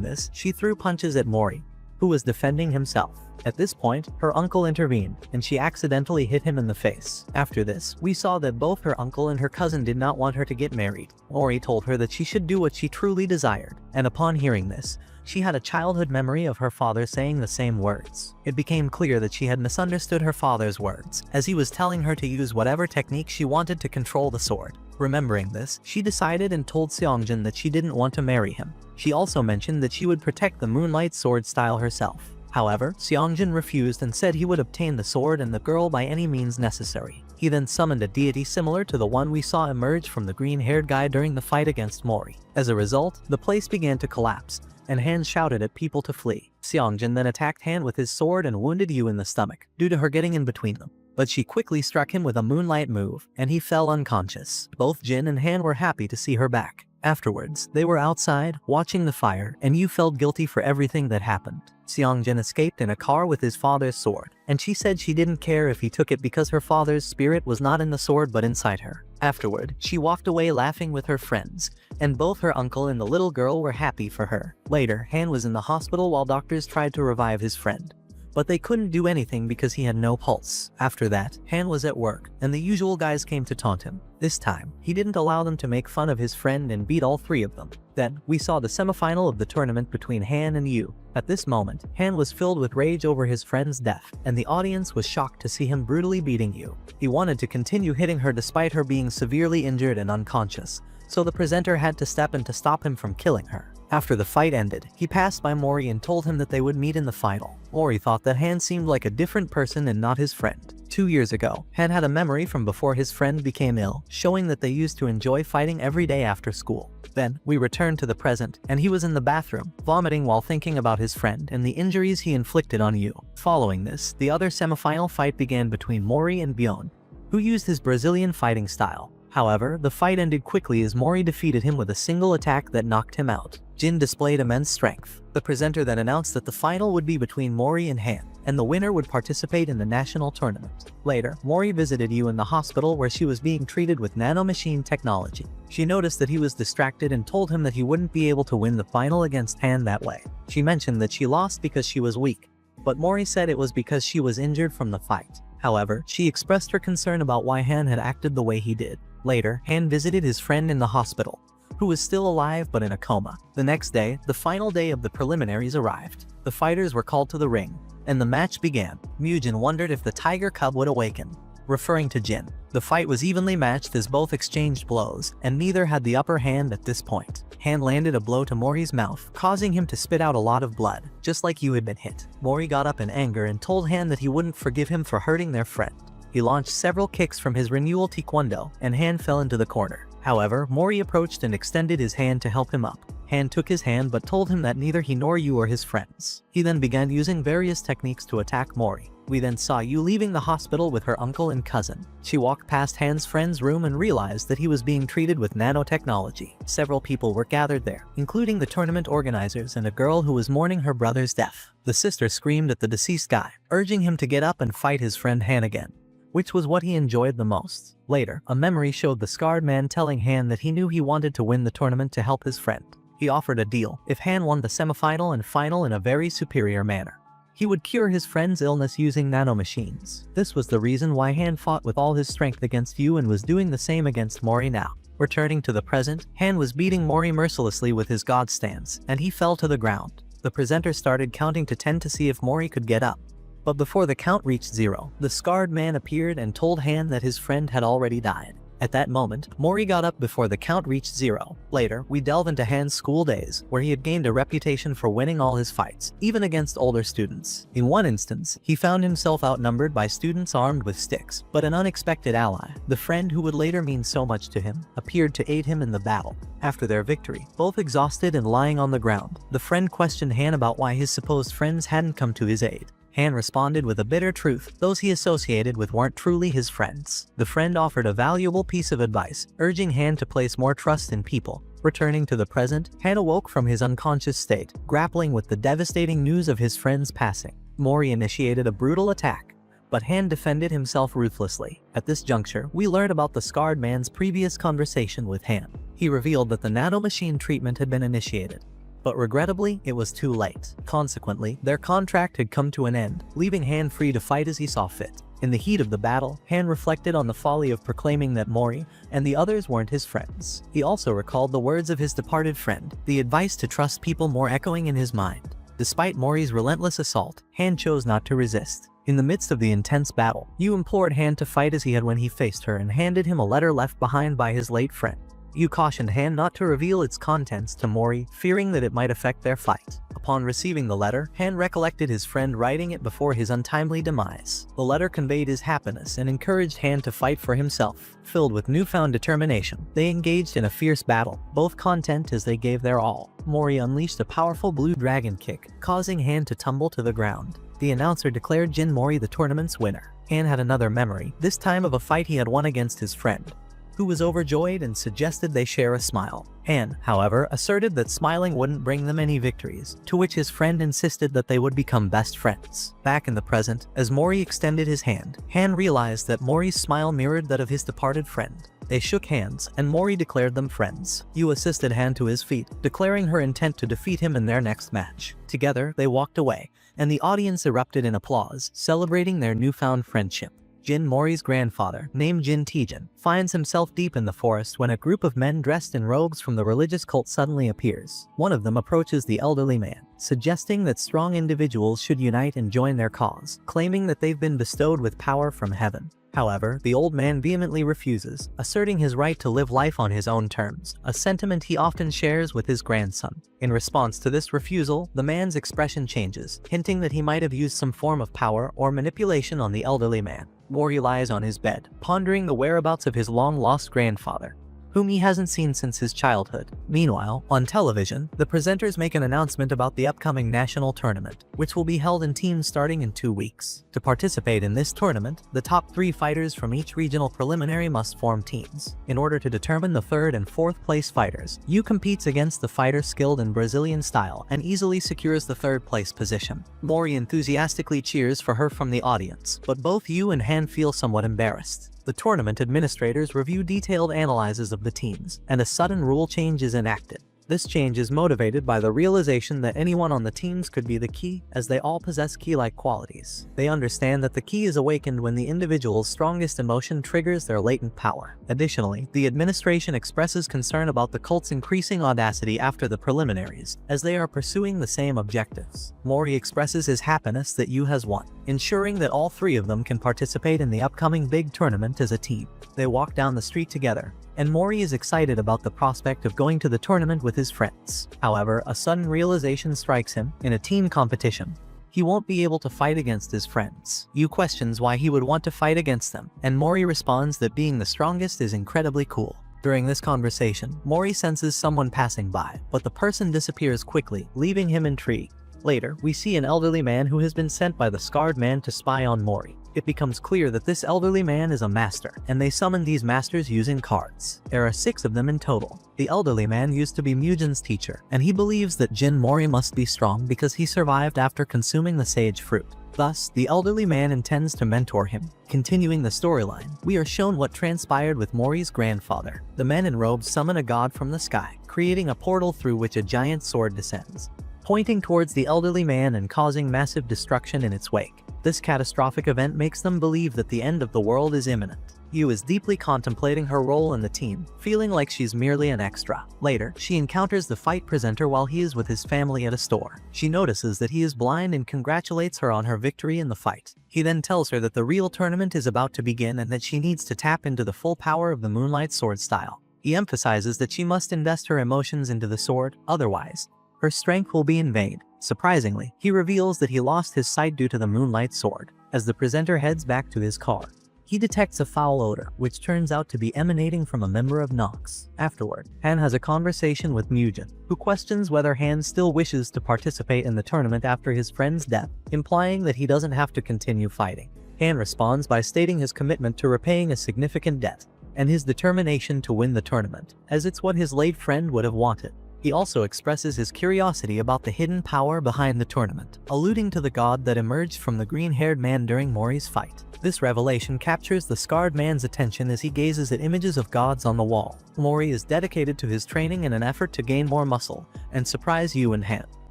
this, she threw punches at Mori, who was defending himself. At this point, her uncle intervened, and she accidentally hit him in the face. After this, we saw that both her uncle and her cousin did not want her to get married. Mori told her that she should do what she truly desired, and upon hearing this, she had a childhood memory of her father saying the same words. It became clear that she had misunderstood her father's words, as he was telling her to use whatever technique she wanted to control the sword. Remembering this, she decided and told Seongjin that she didn't want to marry him. She also mentioned that she would protect the Moonlight Sword style herself. However, Seongjin refused and said he would obtain the sword and the girl by any means necessary. He then summoned a deity similar to the one we saw emerge from the green-haired guy during the fight against Mori. As a result, the place began to collapse, and Han shouted at people to flee. Seongjin then attacked Han with his sword and wounded Yu in the stomach, due to her getting in between them. But she quickly struck him with a moonlight move, and he fell unconscious. Both Jin and Han were happy to see her back. Afterwards, they were outside, watching the fire, and Yu felt guilty for everything that happened. Seongjin escaped in a car with his father's sword, and she said she didn't care if he took it because her father's spirit was not in the sword but inside her. Afterward, she walked away laughing with her friends, and both her uncle and the little girl were happy for her. Later, Han was in the hospital while doctors tried to revive his friend, but they couldn't do anything because he had no pulse. After that, Han was at work, and the usual guys came to taunt him. This time, he didn't allow them to make fun of his friend and beat all three of them. Then, we saw the semifinal of the tournament between Han and Yu. At this moment, Han was filled with rage over his friend's death, and the audience was shocked to see him brutally beating Yu. He wanted to continue hitting her despite her being severely injured and unconscious, so the presenter had to step in to stop him from killing her. After the fight ended, he passed by Mori and told him that they would meet in the final. Mori thought that Han seemed like a different person and not his friend. 2 years ago, Han had a memory from before his friend became ill, showing that they used to enjoy fighting every day after school. Then, we returned to the present, and he was in the bathroom, vomiting while thinking about his friend and the injuries he inflicted on Yu. Following this, the other semifinal fight began between Mori and Byeon, who used his Brazilian fighting style. However, the fight ended quickly as Mori defeated him with a single attack that knocked him out. Jin displayed immense strength. The presenter then announced that the final would be between Mori and Han, and the winner would participate in the national tournament. Later, Mori visited Yu in the hospital where she was being treated with nanomachine technology. She noticed that he was distracted and told him that he wouldn't be able to win the final against Han that way. She mentioned that she lost because she was weak, but Mori said it was because she was injured from the fight. However, she expressed her concern about why Han had acted the way he did. Later, Han visited his friend in the hospital, who was still alive but in a coma. The next day, the final day of the preliminaries arrived. The fighters were called to the ring, and the match began. Mujin wondered if the tiger cub would awaken, referring to Jin. The fight was evenly matched as both exchanged blows, and neither had the upper hand at this point. Han landed a blow to Mori's mouth, causing him to spit out a lot of blood, just like Yu had been hit. Mori got up in anger and told Han that he wouldn't forgive him for hurting their friend. He launched several kicks from his renewal taekwondo, and Han fell into the corner. However, Mori approached and extended his hand to help him up. Han took his hand but told him that neither he nor Yu are his friends. He then began using various techniques to attack Mori. We then saw Yu leaving the hospital with her uncle and cousin. She walked past Han's friend's room and realized that he was being treated with nanotechnology. Several people were gathered there, including the tournament organizers and a girl who was mourning her brother's death. The sister screamed at the deceased guy, urging him to get up and fight his friend Han again, which was what he enjoyed the most. Later, a memory showed the scarred man telling Han that he knew he wanted to win the tournament to help his friend. He offered a deal: if Han won the semifinal and final in a very superior manner, he would cure his friend's illness using nanomachines. This was the reason why Han fought with all his strength against Yu and was doing the same against Mori now. Returning to the present, Han was beating Mori mercilessly with his god stance, and he fell to the ground. The presenter started counting to 10 to see if Mori could get up. But before the count reached 0, the scarred man appeared and told Han that his friend had already died. At that moment, Mori got up before the count reached 0. Later, we delve into Han's school days, where he had gained a reputation for winning all his fights, even against older students. In one instance, he found himself outnumbered by students armed with sticks, but an unexpected ally, the friend who would later mean so much to him, appeared to aid him in the battle. After their victory, both exhausted and lying on the ground, the friend questioned Han about why his supposed friends hadn't come to his aid. Han responded with a bitter truth: those he associated with weren't truly his friends. The friend offered a valuable piece of advice, urging Han to place more trust in people. Returning to the present, Han awoke from his unconscious state, grappling with the devastating news of his friend's passing. Mori initiated a brutal attack, but Han defended himself ruthlessly. At this juncture, we learned about the scarred man's previous conversation with Han. He revealed that the nanomachine treatment had been initiated, but regrettably, it was too late. Consequently, their contract had come to an end, leaving Han free to fight as he saw fit. In the heat of the battle, Han reflected on the folly of proclaiming that Mori and the others weren't his friends. He also recalled the words of his departed friend, the advice to trust people more echoing in his mind. Despite Mori's relentless assault, Han chose not to resist. In the midst of the intense battle, Yu implored Han to fight as he had when he faced her and handed him a letter left behind by his late friend. Yu cautioned Han not to reveal its contents to Mori, fearing that it might affect their fight. Upon receiving the letter, Han recollected his friend writing it before his untimely demise. The letter conveyed his happiness and encouraged Han to fight for himself. Filled with newfound determination, they engaged in a fierce battle, both content as they gave their all. Mori unleashed a powerful blue dragon kick, causing Han to tumble to the ground. The announcer declared Jin Mori the tournament's winner. Han had another memory, this time of a fight he had won against his friend, who was overjoyed and suggested they share a smile. Han, however, asserted that smiling wouldn't bring them any victories, to which his friend insisted that they would become best friends. Back in the present, as Mori extended his hand, Han realized that Mori's smile mirrored that of his departed friend. They shook hands, and Mori declared them friends. Yu assisted Han to his feet, declaring her intent to defeat him in their next match. Together, they walked away, and the audience erupted in applause, celebrating their newfound friendship. Jin Mori's grandfather, named Jin Taejin, finds himself deep in the forest when a group of men dressed in robes from the religious cult suddenly appears. One of them approaches the elderly man, suggesting that strong individuals should unite and join their cause, claiming that they've been bestowed with power from heaven. However, the old man vehemently refuses, asserting his right to live life on his own terms, a sentiment he often shares with his grandson. In response to this refusal, the man's expression changes, hinting that he might have used some form of power or manipulation on the elderly man. Mori lies on his bed, pondering the whereabouts of his long-lost grandfather, whom he hasn't seen since his childhood. Meanwhile, on television, the presenters make an announcement about the upcoming national tournament, which will be held in teams starting in 2 weeks. To participate in this tournament, the top 3 fighters from each regional preliminary must form teams. In order to determine the 3rd and 4th place fighters, Yu competes against the fighter skilled in Brazilian style and easily secures the 3rd place position. Mori enthusiastically cheers for her from the audience, but both Yu and Han feel somewhat embarrassed. The tournament administrators review detailed analyses of the teams, and a sudden rule change is enacted. This change is motivated by the realization that anyone on the teams could be the key, as they all possess key-like qualities. They understand that the key is awakened when the individual's strongest emotion triggers their latent power. Additionally, the administration expresses concern about the cult's increasing audacity after the preliminaries, as they are pursuing the same objectives. Mori expresses his happiness that Yu has won, ensuring that all 3 of them can participate in the upcoming big tournament as a team. They walk down the street together, and Mori is excited about the prospect of going to the tournament with his friends. However, a sudden realization strikes him: in a team competition, he won't be able to fight against his friends. Yu questions why he would want to fight against them, and Mori responds that being the strongest is incredibly cool. During this conversation, Mori senses someone passing by, but the person disappears quickly, leaving him intrigued. Later, we see an elderly man who has been sent by the scarred man to spy on Mori. It becomes clear that this elderly man is a master, and they summon these masters using cards. There are 6 of them in total. The elderly man used to be Mujin's teacher, and he believes that Jin Mori must be strong because he survived after consuming the sage fruit. Thus, the elderly man intends to mentor him. Continuing the storyline, we are shown what transpired with Mori's grandfather. The men in robes summon a god from the sky, creating a portal through which a giant sword descends, pointing towards the elderly man and causing massive destruction in its wake. This catastrophic event makes them believe that the end of the world is imminent. Yu is deeply contemplating her role in the team, feeling like she's merely an extra. Later, she encounters the fight presenter while he is with his family at a store. She notices that he is blind and congratulates her on her victory in the fight. He then tells her that the real tournament is about to begin and that she needs to tap into the full power of the Moonlight Sword style. He emphasizes that she must invest her emotions into the sword, otherwise, her strength will be in vain. Surprisingly, he reveals that he lost his sight due to the Moonlight Sword. As the presenter heads back to his car, he detects a foul odor, which turns out to be emanating from a member of Nox. Afterward, Han has a conversation with Mujin, who questions whether Han still wishes to participate in the tournament after his friend's death, implying that he doesn't have to continue fighting. Han responds by stating his commitment to repaying a significant debt, and his determination to win the tournament, as it's what his late friend would have wanted. He also expresses his curiosity about the hidden power behind the tournament, alluding to the god that emerged from the green-haired man during Mori's fight. This revelation captures the scarred man's attention as he gazes at images of gods on the wall. Mori is dedicated to his training in an effort to gain more muscle and surprise Yu and Han.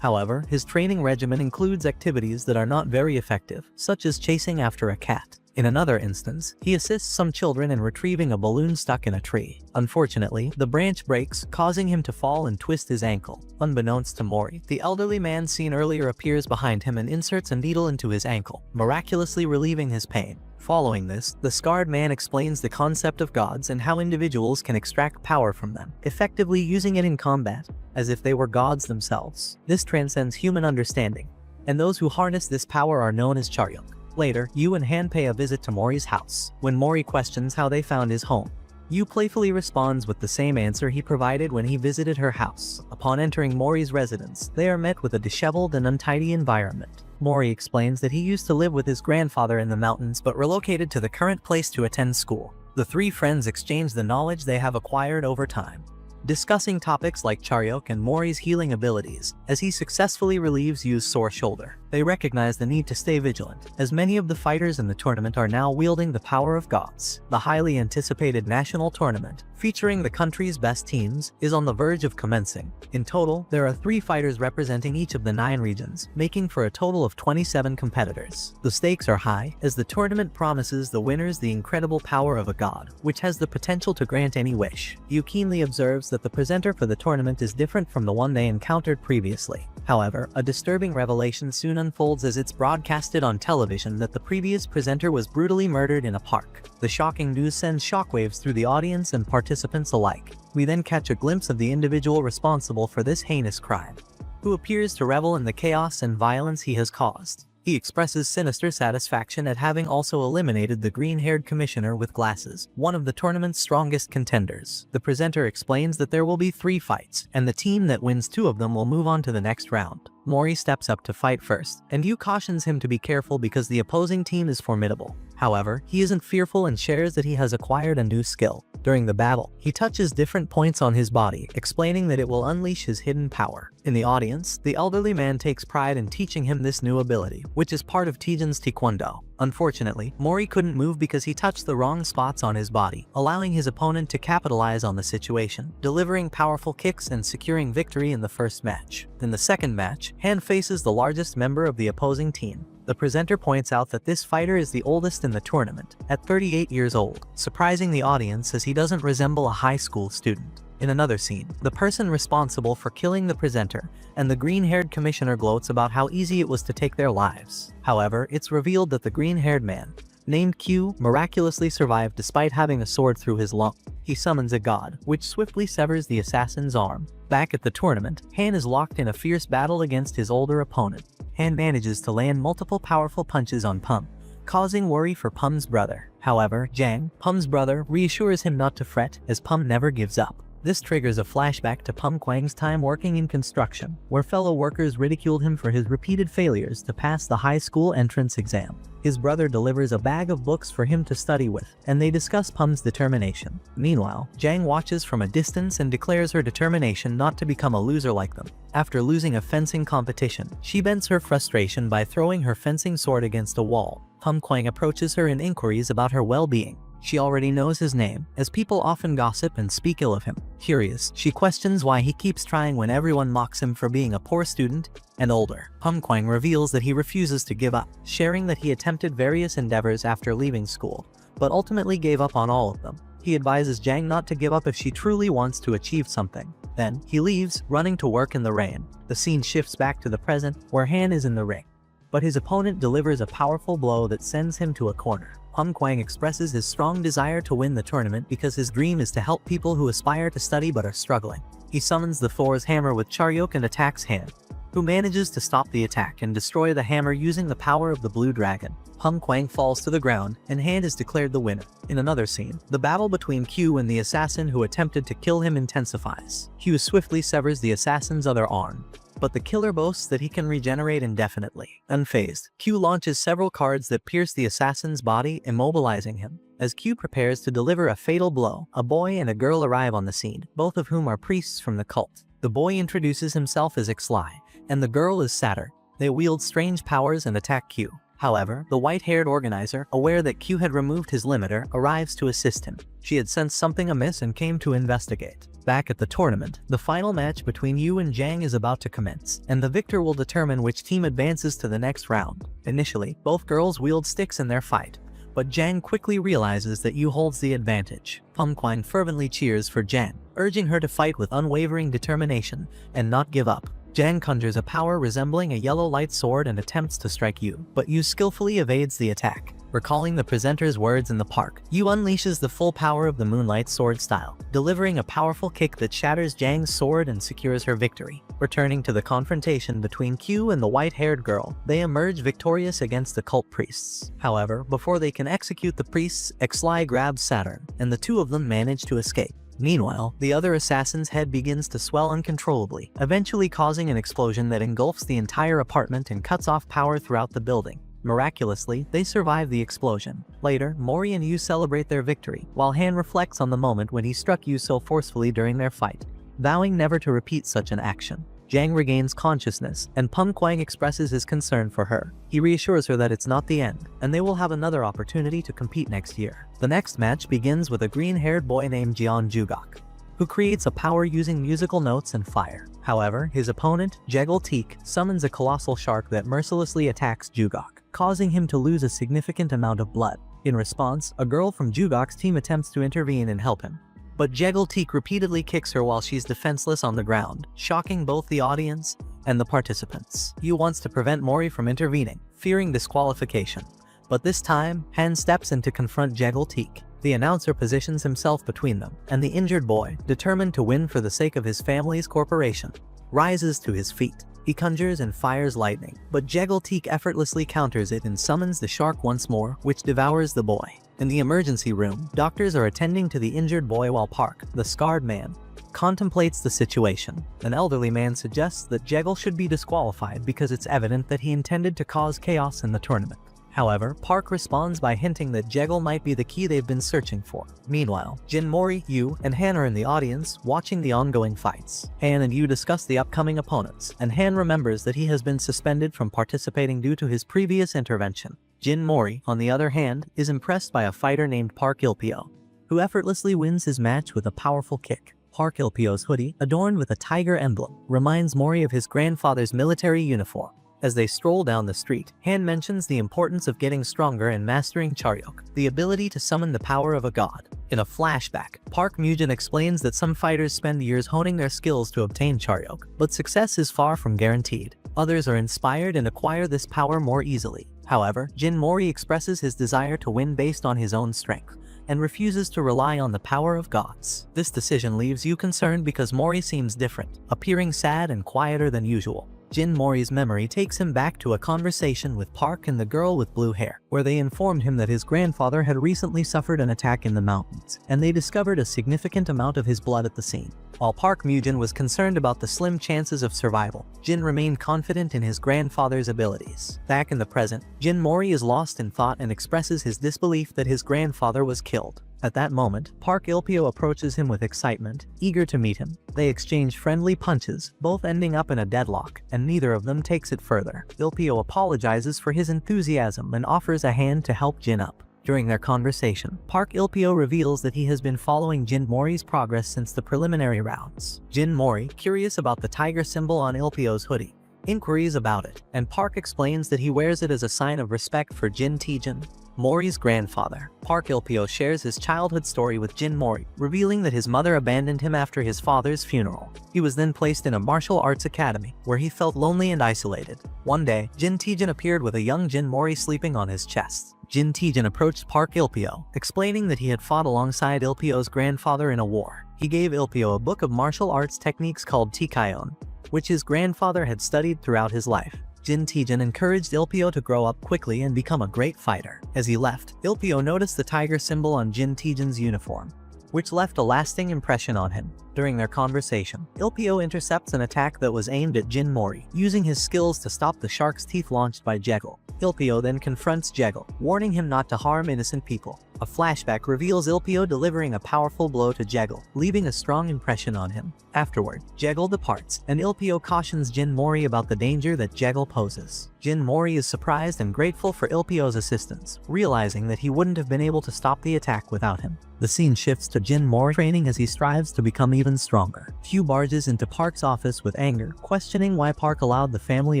However, his training regimen includes activities that are not very effective, such as chasing after a cat. In another instance, he assists some children in retrieving a balloon stuck in a tree. Unfortunately, the branch breaks, causing him to fall and twist his ankle. Unbeknownst to Mori, the elderly man seen earlier appears behind him and inserts a needle into his ankle, miraculously relieving his pain. Following this, the scarred man explains the concept of gods and how individuals can extract power from them, effectively using it in combat, as if they were gods themselves. This transcends human understanding, and those who harness this power are known as Charyuk. Later, Yu and Han pay a visit to Mori's house. When Mori questions how they found his home, Yu playfully responds with the same answer he provided when he visited her house. Upon entering Mori's residence, they are met with a disheveled and untidy environment. Mori explains that he used to live with his grandfather in the mountains but relocated to the current place to attend school. The 3 friends exchange the knowledge they have acquired over time, discussing topics like Charyuk and Mori's healing abilities. As he successfully relieves Yu's sore shoulder, they recognize the need to stay vigilant, as many of the fighters in the tournament are now wielding the power of gods. The highly anticipated national tournament, featuring the country's best teams, is on the verge of commencing. In total, there are 3 fighters representing each of the 9 regions, making for a total of 27 competitors. The stakes are high, as the tournament promises the winners the incredible power of a god, which has the potential to grant any wish. Yu keenly observes that the presenter for the tournament is different from the one they encountered previously. However, a disturbing revelation soon unfolds as it's broadcasted on television that the previous presenter was brutally murdered in a park. The shocking news sends shockwaves through the audience and participants alike. We then catch a glimpse of the individual responsible for this heinous crime, who appears to revel in the chaos and violence he has caused. He expresses sinister satisfaction at having also eliminated the green-haired commissioner with glasses, one of the tournament's strongest contenders. The presenter explains that there will be 3 fights, and the team that wins 2 of them will move on to the next round. Mori steps up to fight first, and Yu cautions him to be careful because the opposing team is formidable. However, he isn't fearful and shares that he has acquired a new skill. During the battle, he touches different points on his body, explaining that it will unleash his hidden power. In the audience, the elderly man takes pride in teaching him this new ability, which is part of Tijin's taekwondo. Unfortunately, Mori couldn't move because he touched the wrong spots on his body, allowing his opponent to capitalize on the situation, delivering powerful kicks and securing victory in the first match. In the second match, Han faces the largest member of the opposing team. The presenter points out that this fighter is the oldest in the tournament, at 38 years old, surprising the audience as he doesn't resemble a high school student. In another scene, the person responsible for killing the presenter and the green-haired commissioner gloats about how easy it was to take their lives. However, it's revealed that the green-haired man, named Q, miraculously survived despite having a sword through his lung. He summons a god, which swiftly severs the assassin's arm. Back at the tournament, Han is locked in a fierce battle against his older opponent. Han manages to land multiple powerful punches on Pum, causing worry for Pum's brother. However, Jang, Pum's brother, reassures him not to fret, as Pum never gives up. This triggers a flashback to Peng Kuang's time working in construction, where fellow workers ridiculed him for his repeated failures to pass the high school entrance exam. His brother delivers a bag of books for him to study with, and they discuss Peng's determination. Meanwhile, Jang watches from a distance and declares her determination not to become a loser like them. After losing a fencing competition, she vents her frustration by throwing her fencing sword against a wall. Peng Kuang approaches her in inquiries about her well-being. She already knows his name, as people often gossip and speak ill of him. Curious, she questions why he keeps trying when everyone mocks him for being a poor student and older. Peng Kuang reveals that he refuses to give up, sharing that he attempted various endeavors after leaving school, but ultimately gave up on all of them. He advises Jang not to give up if she truly wants to achieve something. Then, he leaves, running to work in the rain. The scene shifts back to the present, where Han is in the ring, but his opponent delivers a powerful blow that sends him to a corner. Peng Kuang expresses his strong desire to win the tournament because his dream is to help people who aspire to study but are struggling. He summons the Thor's hammer with Charyok and attacks Han, who manages to stop the attack and destroy the hammer using the power of the blue dragon. Peng Kuang falls to the ground, and Han is declared the winner. In another scene, the battle between Q and the assassin who attempted to kill him intensifies. Q swiftly severs the assassin's other arm, but the killer boasts that he can regenerate indefinitely. Unfazed, Q launches several cards that pierce the assassin's body, immobilizing him. As Q prepares to deliver a fatal blow, a boy and a girl arrive on the scene, both of whom are priests from the cult. The boy introduces himself as Ixlai, and the girl is Satyr. They wield strange powers and attack Q. However, the white-haired organizer, aware that Q had removed his limiter, arrives to assist him. She had sensed something amiss and came to investigate. Back at the tournament, the final match between Yu and Jang is about to commence, and the victor will determine which team advances to the next round. Initially, both girls wield sticks in their fight, but Jang quickly realizes that Yu holds the advantage. Peng Kuang fervently cheers for Jang, urging her to fight with unwavering determination and not give up. Jang conjures a power resembling a yellow light sword and attempts to strike Yu, but Yu skillfully evades the attack. Recalling the presenter's words in the park, Yu unleashes the full power of the Moonlight Sword style, delivering a powerful kick that shatters Jang's sword and secures her victory. Returning to the confrontation between Q and the white-haired girl, they emerge victorious against the cult priests. However, before they can execute the priests, Ixlai grabs Saturn, and the two of them manage to escape. Meanwhile, the other assassin's head begins to swell uncontrollably, eventually causing an explosion that engulfs the entire apartment and cuts off power throughout the building. Miraculously, they survive the explosion. Later, Mori and Yu celebrate their victory, while Han reflects on the moment when he struck Yu so forcefully during their fight, vowing never to repeat such an action. Jang regains consciousness, and Peng Kuang expresses his concern for her. He reassures her that it's not the end, and they will have another opportunity to compete next year. The next match begins with a green-haired boy named Jian Jugok, who creates a power using musical notes and fire. However, his opponent, Jegel Teak, summons a colossal shark that mercilessly attacks Jugok, causing him to lose a significant amount of blood. In response, a girl from Jugok's team attempts to intervene and help him, but Jegel Teak repeatedly kicks her while she's defenseless on the ground, shocking both the audience and the participants. Yu wants to prevent Mori from intervening, fearing disqualification, but this time, Han steps in to confront Jegel Teak. The announcer positions himself between them, and the injured boy, determined to win for the sake of his family's corporation, rises to his feet. He conjures and fires lightning, but Jegel Teak effortlessly counters it and summons the shark once more, which devours the boy. In the emergency room, doctors are attending to the injured boy while Park, the scarred man, contemplates the situation. An elderly man suggests that Jegel should be disqualified because it's evident that he intended to cause chaos in the tournament. However, Park responds by hinting that Jegel might be the key they've been searching for. Meanwhile, Jin Mori, Yu, and Han are in the audience, watching the ongoing fights. Han and Yu discuss the upcoming opponents, and Han remembers that he has been suspended from participating due to his previous intervention. Jin Mori, on the other hand, is impressed by a fighter named Park Ilpio, who effortlessly wins his match with a powerful kick. Park Ilpio's hoodie, adorned with a tiger emblem, reminds Mori of his grandfather's military uniform. As they stroll down the street, Han mentions the importance of getting stronger and mastering Charyok, the ability to summon the power of a god. In a flashback, Park Mujin explains that some fighters spend years honing their skills to obtain Charyok, but success is far from guaranteed. Others are inspired and acquire this power more easily. However, Jin Mori expresses his desire to win based on his own strength, and refuses to rely on the power of gods. This decision leaves you concerned because Mori seems different, appearing sad and quieter than usual. Jin Mori's memory takes him back to a conversation with Park and the girl with blue hair, where they informed him that his grandfather had recently suffered an attack in the mountains, and they discovered a significant amount of his blood at the scene. While Park Mujin was concerned about the slim chances of survival, Jin remained confident in his grandfather's abilities. Back in the present, Jin Mori is lost in thought and expresses his disbelief that his grandfather was killed. At that moment, Park Ilpio approaches him with excitement, eager to meet him. They exchange friendly punches, both ending up in a deadlock, and neither of them takes it further. Ilpio apologizes for his enthusiasm and offers a hand to help Jin up. During their conversation, Park Ilpio reveals that he has been following Jin Mori's progress since the preliminary rounds. Jin Mori, curious about the tiger symbol on Ilpio's hoodie, inquiries about it, and Park explains that he wears it as a sign of respect for Jin Tijin, Mori's grandfather. Park Ilpio shares his childhood story with Jin Mori, revealing that his mother abandoned him after his father's funeral. He was then placed in a martial arts academy, where he felt lonely and isolated. One day, Jin Tijin appeared with a young Jin Mori sleeping on his chest. Jin Tijin approached Park Ilpio, explaining that he had fought alongside Ilpio's grandfather in a war. He gave Ilpio a book of martial arts techniques called Tikaion, which his grandfather had studied throughout his life. Jin Tijin encouraged Ilpio to grow up quickly and become a great fighter. As he left, Ilpio noticed the tiger symbol on Jin Tijin's uniform, which left a lasting impression on him. During their conversation, Ilpio intercepts an attack that was aimed at Jin Mori, using his skills to stop the shark's teeth launched by Jegal. Ilpio then confronts Jegal, warning him not to harm innocent people. A flashback reveals Ilpio delivering a powerful blow to Jegal, leaving a strong impression on him. Afterward, Jegal departs, and Ilpio cautions Jin Mori about the danger that Jegal poses. Jin Mori is surprised and grateful for Ilpio's assistance, realizing that he wouldn't have been able to stop the attack without him. The scene shifts to Jin Mori training as he strives to become even stronger. Q barges into Park's office with anger, questioning why Park allowed the family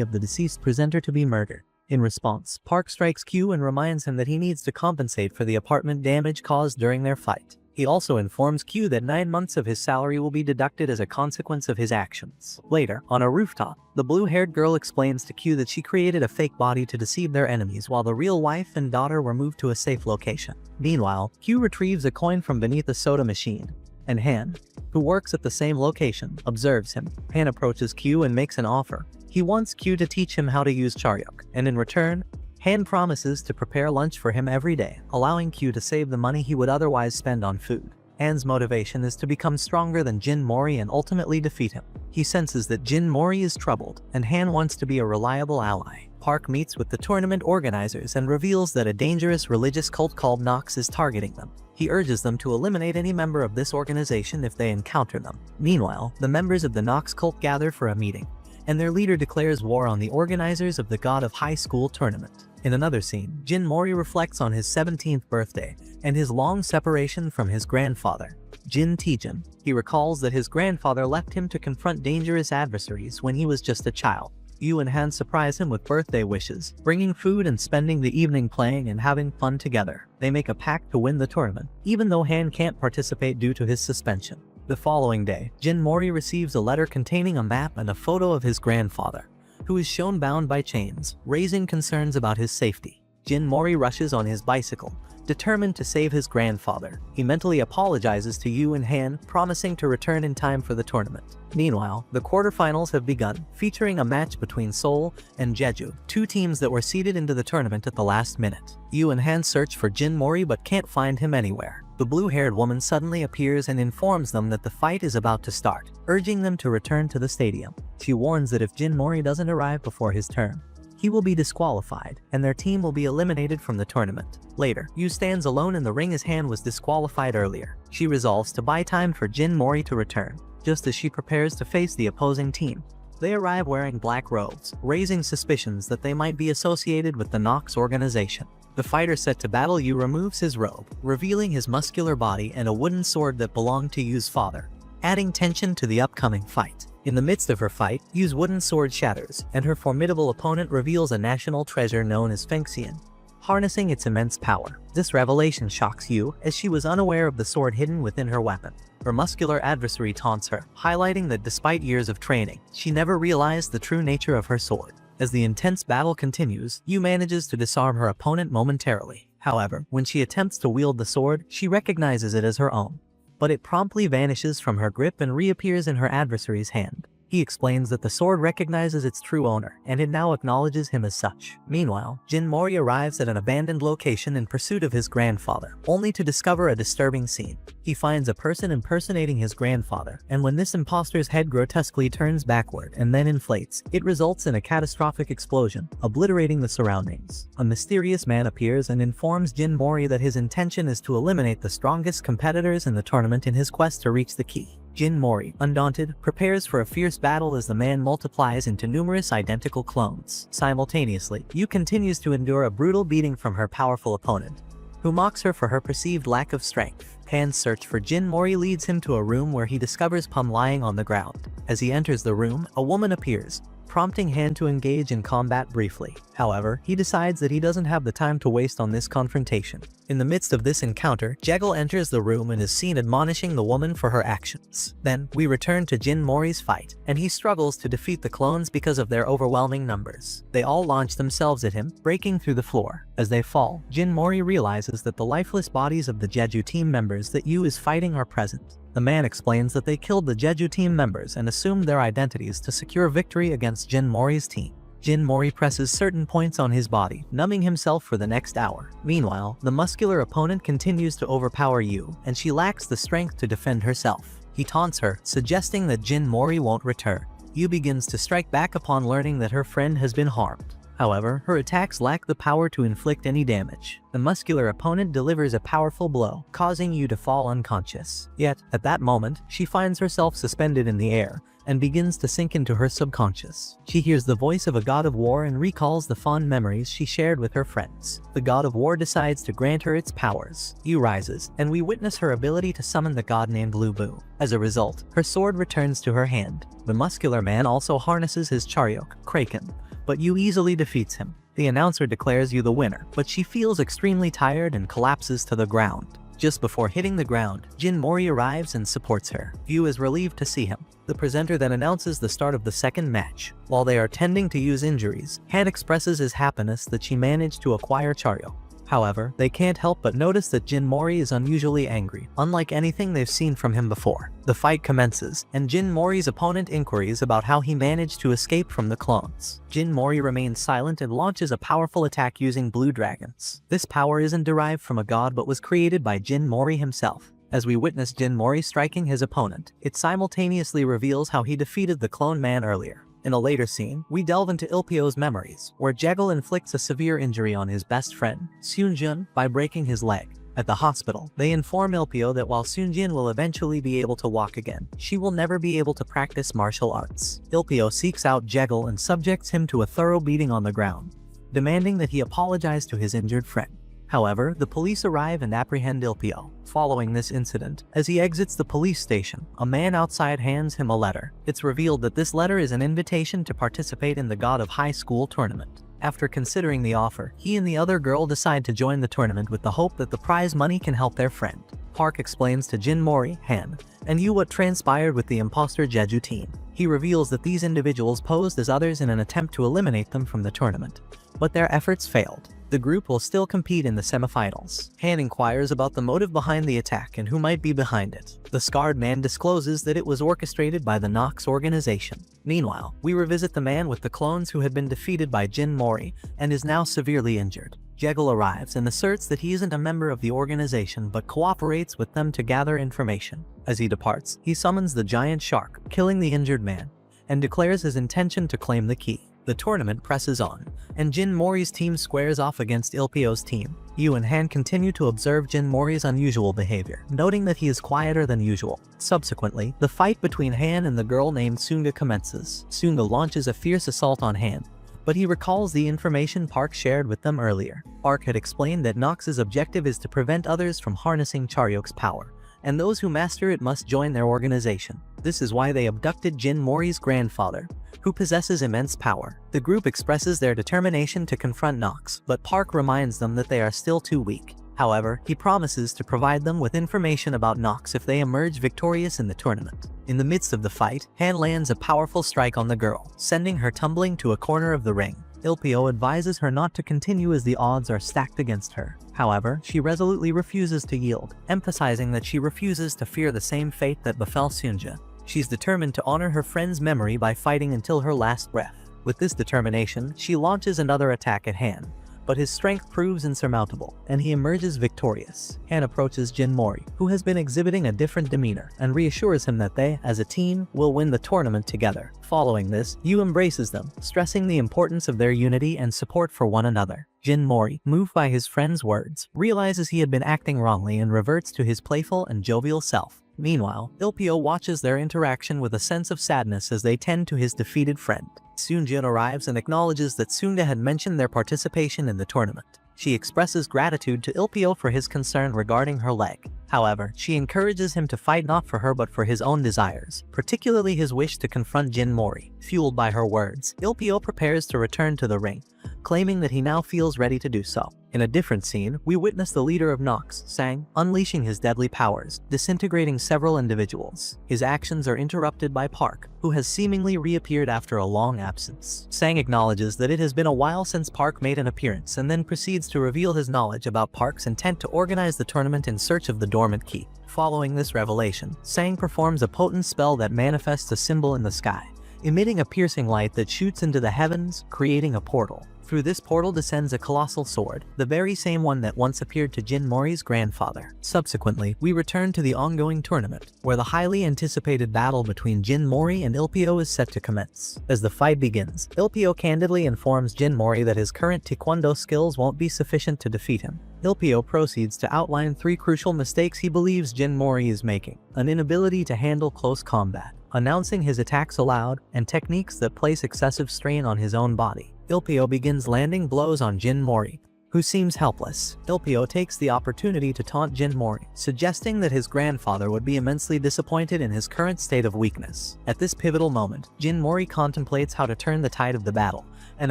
of the deceased presenter to be murdered. In response, Park strikes Q and reminds him that he needs to compensate for the apartment damage caused during their fight. He also informs Q that 9 months of his salary will be deducted as a consequence of his actions. Later, on a rooftop, the blue-haired girl explains to Q that she created a fake body to deceive their enemies while the real wife and daughter were moved to a safe location. Meanwhile, Q retrieves a coin from beneath a soda machine, and Han, who works at the same location, observes him. Han approaches Q and makes an offer. He wants Q to teach him how to use Charyuk, and in return, Han promises to prepare lunch for him every day, allowing Q to save the money he would otherwise spend on food. Han's motivation is to become stronger than Jin Mori and ultimately defeat him. He senses that Jin Mori is troubled, and Han wants to be a reliable ally. Park meets with the tournament organizers and reveals that a dangerous religious cult called Nox is targeting them. He urges them to eliminate any member of this organization if they encounter them. Meanwhile, the members of the Nox cult gather for a meeting, and their leader declares war on the organizers of the God of High School tournament. In another scene, Jin Mori reflects on his 17th birthday and his long separation from his grandfather, Jin Tijin. He recalls that his grandfather left him to confront dangerous adversaries when he was just a child. Yu and Han surprise him with birthday wishes, bringing food and spending the evening playing and having fun together. They make a pact to win the tournament, even though Han can't participate due to his suspension. The following day, Jin Mori receives a letter containing a map and a photo of his grandfather, who is shown bound by chains, raising concerns about his safety. Jin Mori rushes on his bicycle, determined to save his grandfather. He mentally apologizes to Yu and Han, promising to return in time for the tournament. Meanwhile, the quarterfinals have begun, featuring a match between Seoul and Jeju, two teams that were seeded into the tournament at the last minute. Yu and Han search for Jin Mori but can't find him anywhere. The blue-haired woman suddenly appears and informs them that the fight is about to start, urging them to return to the stadium. She warns that if Jin Mori doesn't arrive before his turn, he will be disqualified, and their team will be eliminated from the tournament. Later, Yu stands alone in the ring as Han was disqualified earlier. She resolves to buy time for Jin Mori to return, just as she prepares to face the opposing team. They arrive wearing black robes, raising suspicions that they might be associated with the Nox organization. The fighter set to battle Yu removes his robe, revealing his muscular body and a wooden sword that belonged to Yu's father, adding tension to the upcoming fight. In the midst of her fight, Yu's wooden sword shatters, and her formidable opponent reveals a national treasure known as Fengxian, harnessing its immense power. This revelation shocks Yu, as she was unaware of the sword hidden within her weapon. Her muscular adversary taunts her, highlighting that despite years of training, she never realized the true nature of her sword. As the intense battle continues, Yu manages to disarm her opponent momentarily. However, when she attempts to wield the sword, she recognizes it as her own, but it promptly vanishes from her grip and reappears in her adversary's hand. He explains that the sword recognizes its true owner, and it now acknowledges him as such. Meanwhile, Jin Mori arrives at an abandoned location in pursuit of his grandfather, only to discover a disturbing scene. He finds a person impersonating his grandfather, and when this imposter's head grotesquely turns backward and then inflates, it results in a catastrophic explosion, obliterating the surroundings. A mysterious man appears and informs Jin Mori that his intention is to eliminate the strongest competitors in the tournament in his quest to reach the key. Jin Mori, undaunted, prepares for a fierce battle as the man multiplies into numerous identical clones. Simultaneously, Yu continues to endure a brutal beating from her powerful opponent, who mocks her for her perceived lack of strength. Han's search for Jin Mori leads him to a room where he discovers Pum lying on the ground. As he enters the room, a woman appears, prompting Han to engage in combat briefly. However, he decides that he doesn't have the time to waste on this confrontation. In the midst of this encounter, Jekyll enters the room and is seen admonishing the woman for her actions. Then, we return to Jin Mori's fight, and he struggles to defeat the clones because of their overwhelming numbers. They all launch themselves at him, breaking through the floor. As they fall, Jin Mori realizes that the lifeless bodies of the Jeju team members that Yu is fighting are present. The man explains that they killed the Jeju team members and assumed their identities to secure victory against Jin Mori's team. Jin Mori presses certain points on his body, numbing himself for the next hour. Meanwhile, the muscular opponent continues to overpower Yu, and she lacks the strength to defend herself. He taunts her, suggesting that Jin Mori won't return. Yu begins to strike back upon learning that her friend has been harmed. However, her attacks lack the power to inflict any damage. The muscular opponent delivers a powerful blow, causing Yu to fall unconscious. Yet, at that moment, she finds herself suspended in the air, and begins to sink into her subconscious. She hears the voice of a god of war and recalls the fond memories she shared with her friends. The god of war decides to grant her its powers. Yu rises, and we witness her ability to summon the god named Lu Bu. As a result, her sword returns to her hand. The muscular man also harnesses his Charyok, Kraken, but Yu easily defeats him. The announcer declares Yu the winner, but she feels extremely tired and collapses to the ground. Just before hitting the ground, Jin Mori arrives and supports her. Yu is relieved to see him. The presenter then announces the start of the second match. While they are tending to Yu's injuries, Han expresses his happiness that she managed to acquire Charyok. However, they can't help but notice that Jin Mori is unusually angry, unlike anything they've seen from him before. The fight commences, and Jin Mori's opponent inquires about how he managed to escape from the clones. Jin Mori remains silent and launches a powerful attack using blue dragons. This power isn't derived from a god but was created by Jin Mori himself. As we witness Jin Mori striking his opponent, it simultaneously reveals how he defeated the clone man earlier. In a later scene, we delve into Ilpio's memories, where Jekyll inflicts a severe injury on his best friend, Seunjun, by breaking his leg. At the hospital, they inform Ilpio that while Seunjun will eventually be able to walk again, she will never be able to practice martial arts. Ilpio seeks out Jekyll and subjects him to a thorough beating on the ground, demanding that he apologize to his injured friend. However, the police arrive and apprehend Ilpio. Following this incident, as he exits the police station, a man outside hands him a letter. It's revealed that this letter is an invitation to participate in the God of High School tournament. After considering the offer, he and the other girl decide to join the tournament with the hope that the prize money can help their friend. Park explains to Jin Mori, Han, and Yu what transpired with the imposter Jeju team. He reveals that these individuals posed as others in an attempt to eliminate them from the tournament, but their efforts failed. The group will still compete in the semifinals. Han inquires about the motive behind the attack and who might be behind it. The scarred man discloses that it was orchestrated by the Nox organization. Meanwhile, we revisit the man with the clones who had been defeated by Jin Mori and is now severely injured. Jekyll arrives and asserts that he isn't a member of the organization but cooperates with them to gather information. As he departs, he summons the giant shark, killing the injured man, and declares his intention to claim the key. The tournament presses on, and Jin Mori's team squares off against Ilpio's team. Yu and Han continue to observe Jin Mori's unusual behavior, noting that he is quieter than usual. Subsequently, the fight between Han and the girl named Sunga commences. Sunga launches a fierce assault on Han, but he recalls the information Park shared with them earlier. Park had explained that Nox's objective is to prevent others from harnessing Charyok's power, and those who master it must join their organization. This is why they abducted Jin Mori's grandfather, who possesses immense power. The group expresses their determination to confront Nox, but Park reminds them that they are still too weak. However, he promises to provide them with information about Nox if they emerge victorious in the tournament. In the midst of the fight, Han lands a powerful strike on the girl, sending her tumbling to a corner of the ring. Ilpio advises her not to continue as the odds are stacked against her. However, she resolutely refuses to yield, emphasizing that she refuses to fear the same fate that befell Seunjun. She's determined to honor her friend's memory by fighting until her last breath. With this determination, she launches another attack at Han, but his strength proves insurmountable, and he emerges victorious. Han approaches Jin Mori, who has been exhibiting a different demeanor, and reassures him that they, as a team, will win the tournament together. Following this, Yu embraces them, stressing the importance of their unity and support for one another. Jin Mori, moved by his friend's words, realizes he had been acting wrongly and reverts to his playful and jovial self. Meanwhile, Ilpio watches their interaction with a sense of sadness as they tend to his defeated friend. Soon Jin arrives and acknowledges that Sunde had mentioned their participation in the tournament. She expresses gratitude to Ilpio for his concern regarding her leg. However, she encourages him to fight not for her but for his own desires, particularly his wish to confront Jin Mori. Fueled by her words, Ilpio prepares to return to the ring, claiming that he now feels ready to do so. In a different scene, we witness the leader of Nox, Sang, unleashing his deadly powers, disintegrating several individuals. His actions are interrupted by Park, who has seemingly reappeared after a long absence. Sang acknowledges that it has been a while since Park made an appearance and then proceeds to reveal his knowledge about Park's intent to organize the tournament in search of the dormant key. Following this revelation, Sang performs a potent spell that manifests a symbol in the sky, emitting a piercing light that shoots into the heavens, creating a portal. Through this portal descends a colossal sword, the very same one that once appeared to Jin Mori's grandfather. Subsequently, we return to the ongoing tournament, where the highly anticipated battle between Jin Mori and Ilpio is set to commence. As the fight begins, Ilpio candidly informs Jin Mori that his current taekwondo skills won't be sufficient to defeat him. Ilpio proceeds to outline 3 crucial mistakes he believes Jin Mori is making: an inability to handle close combat, announcing his attacks aloud, and techniques that place excessive strain on his own body. Ilpio begins landing blows on Jin Mori, who seems helpless. Ilpio takes the opportunity to taunt Jin Mori, suggesting that his grandfather would be immensely disappointed in his current state of weakness. At this pivotal moment, Jin Mori contemplates how to turn the tide of the battle, and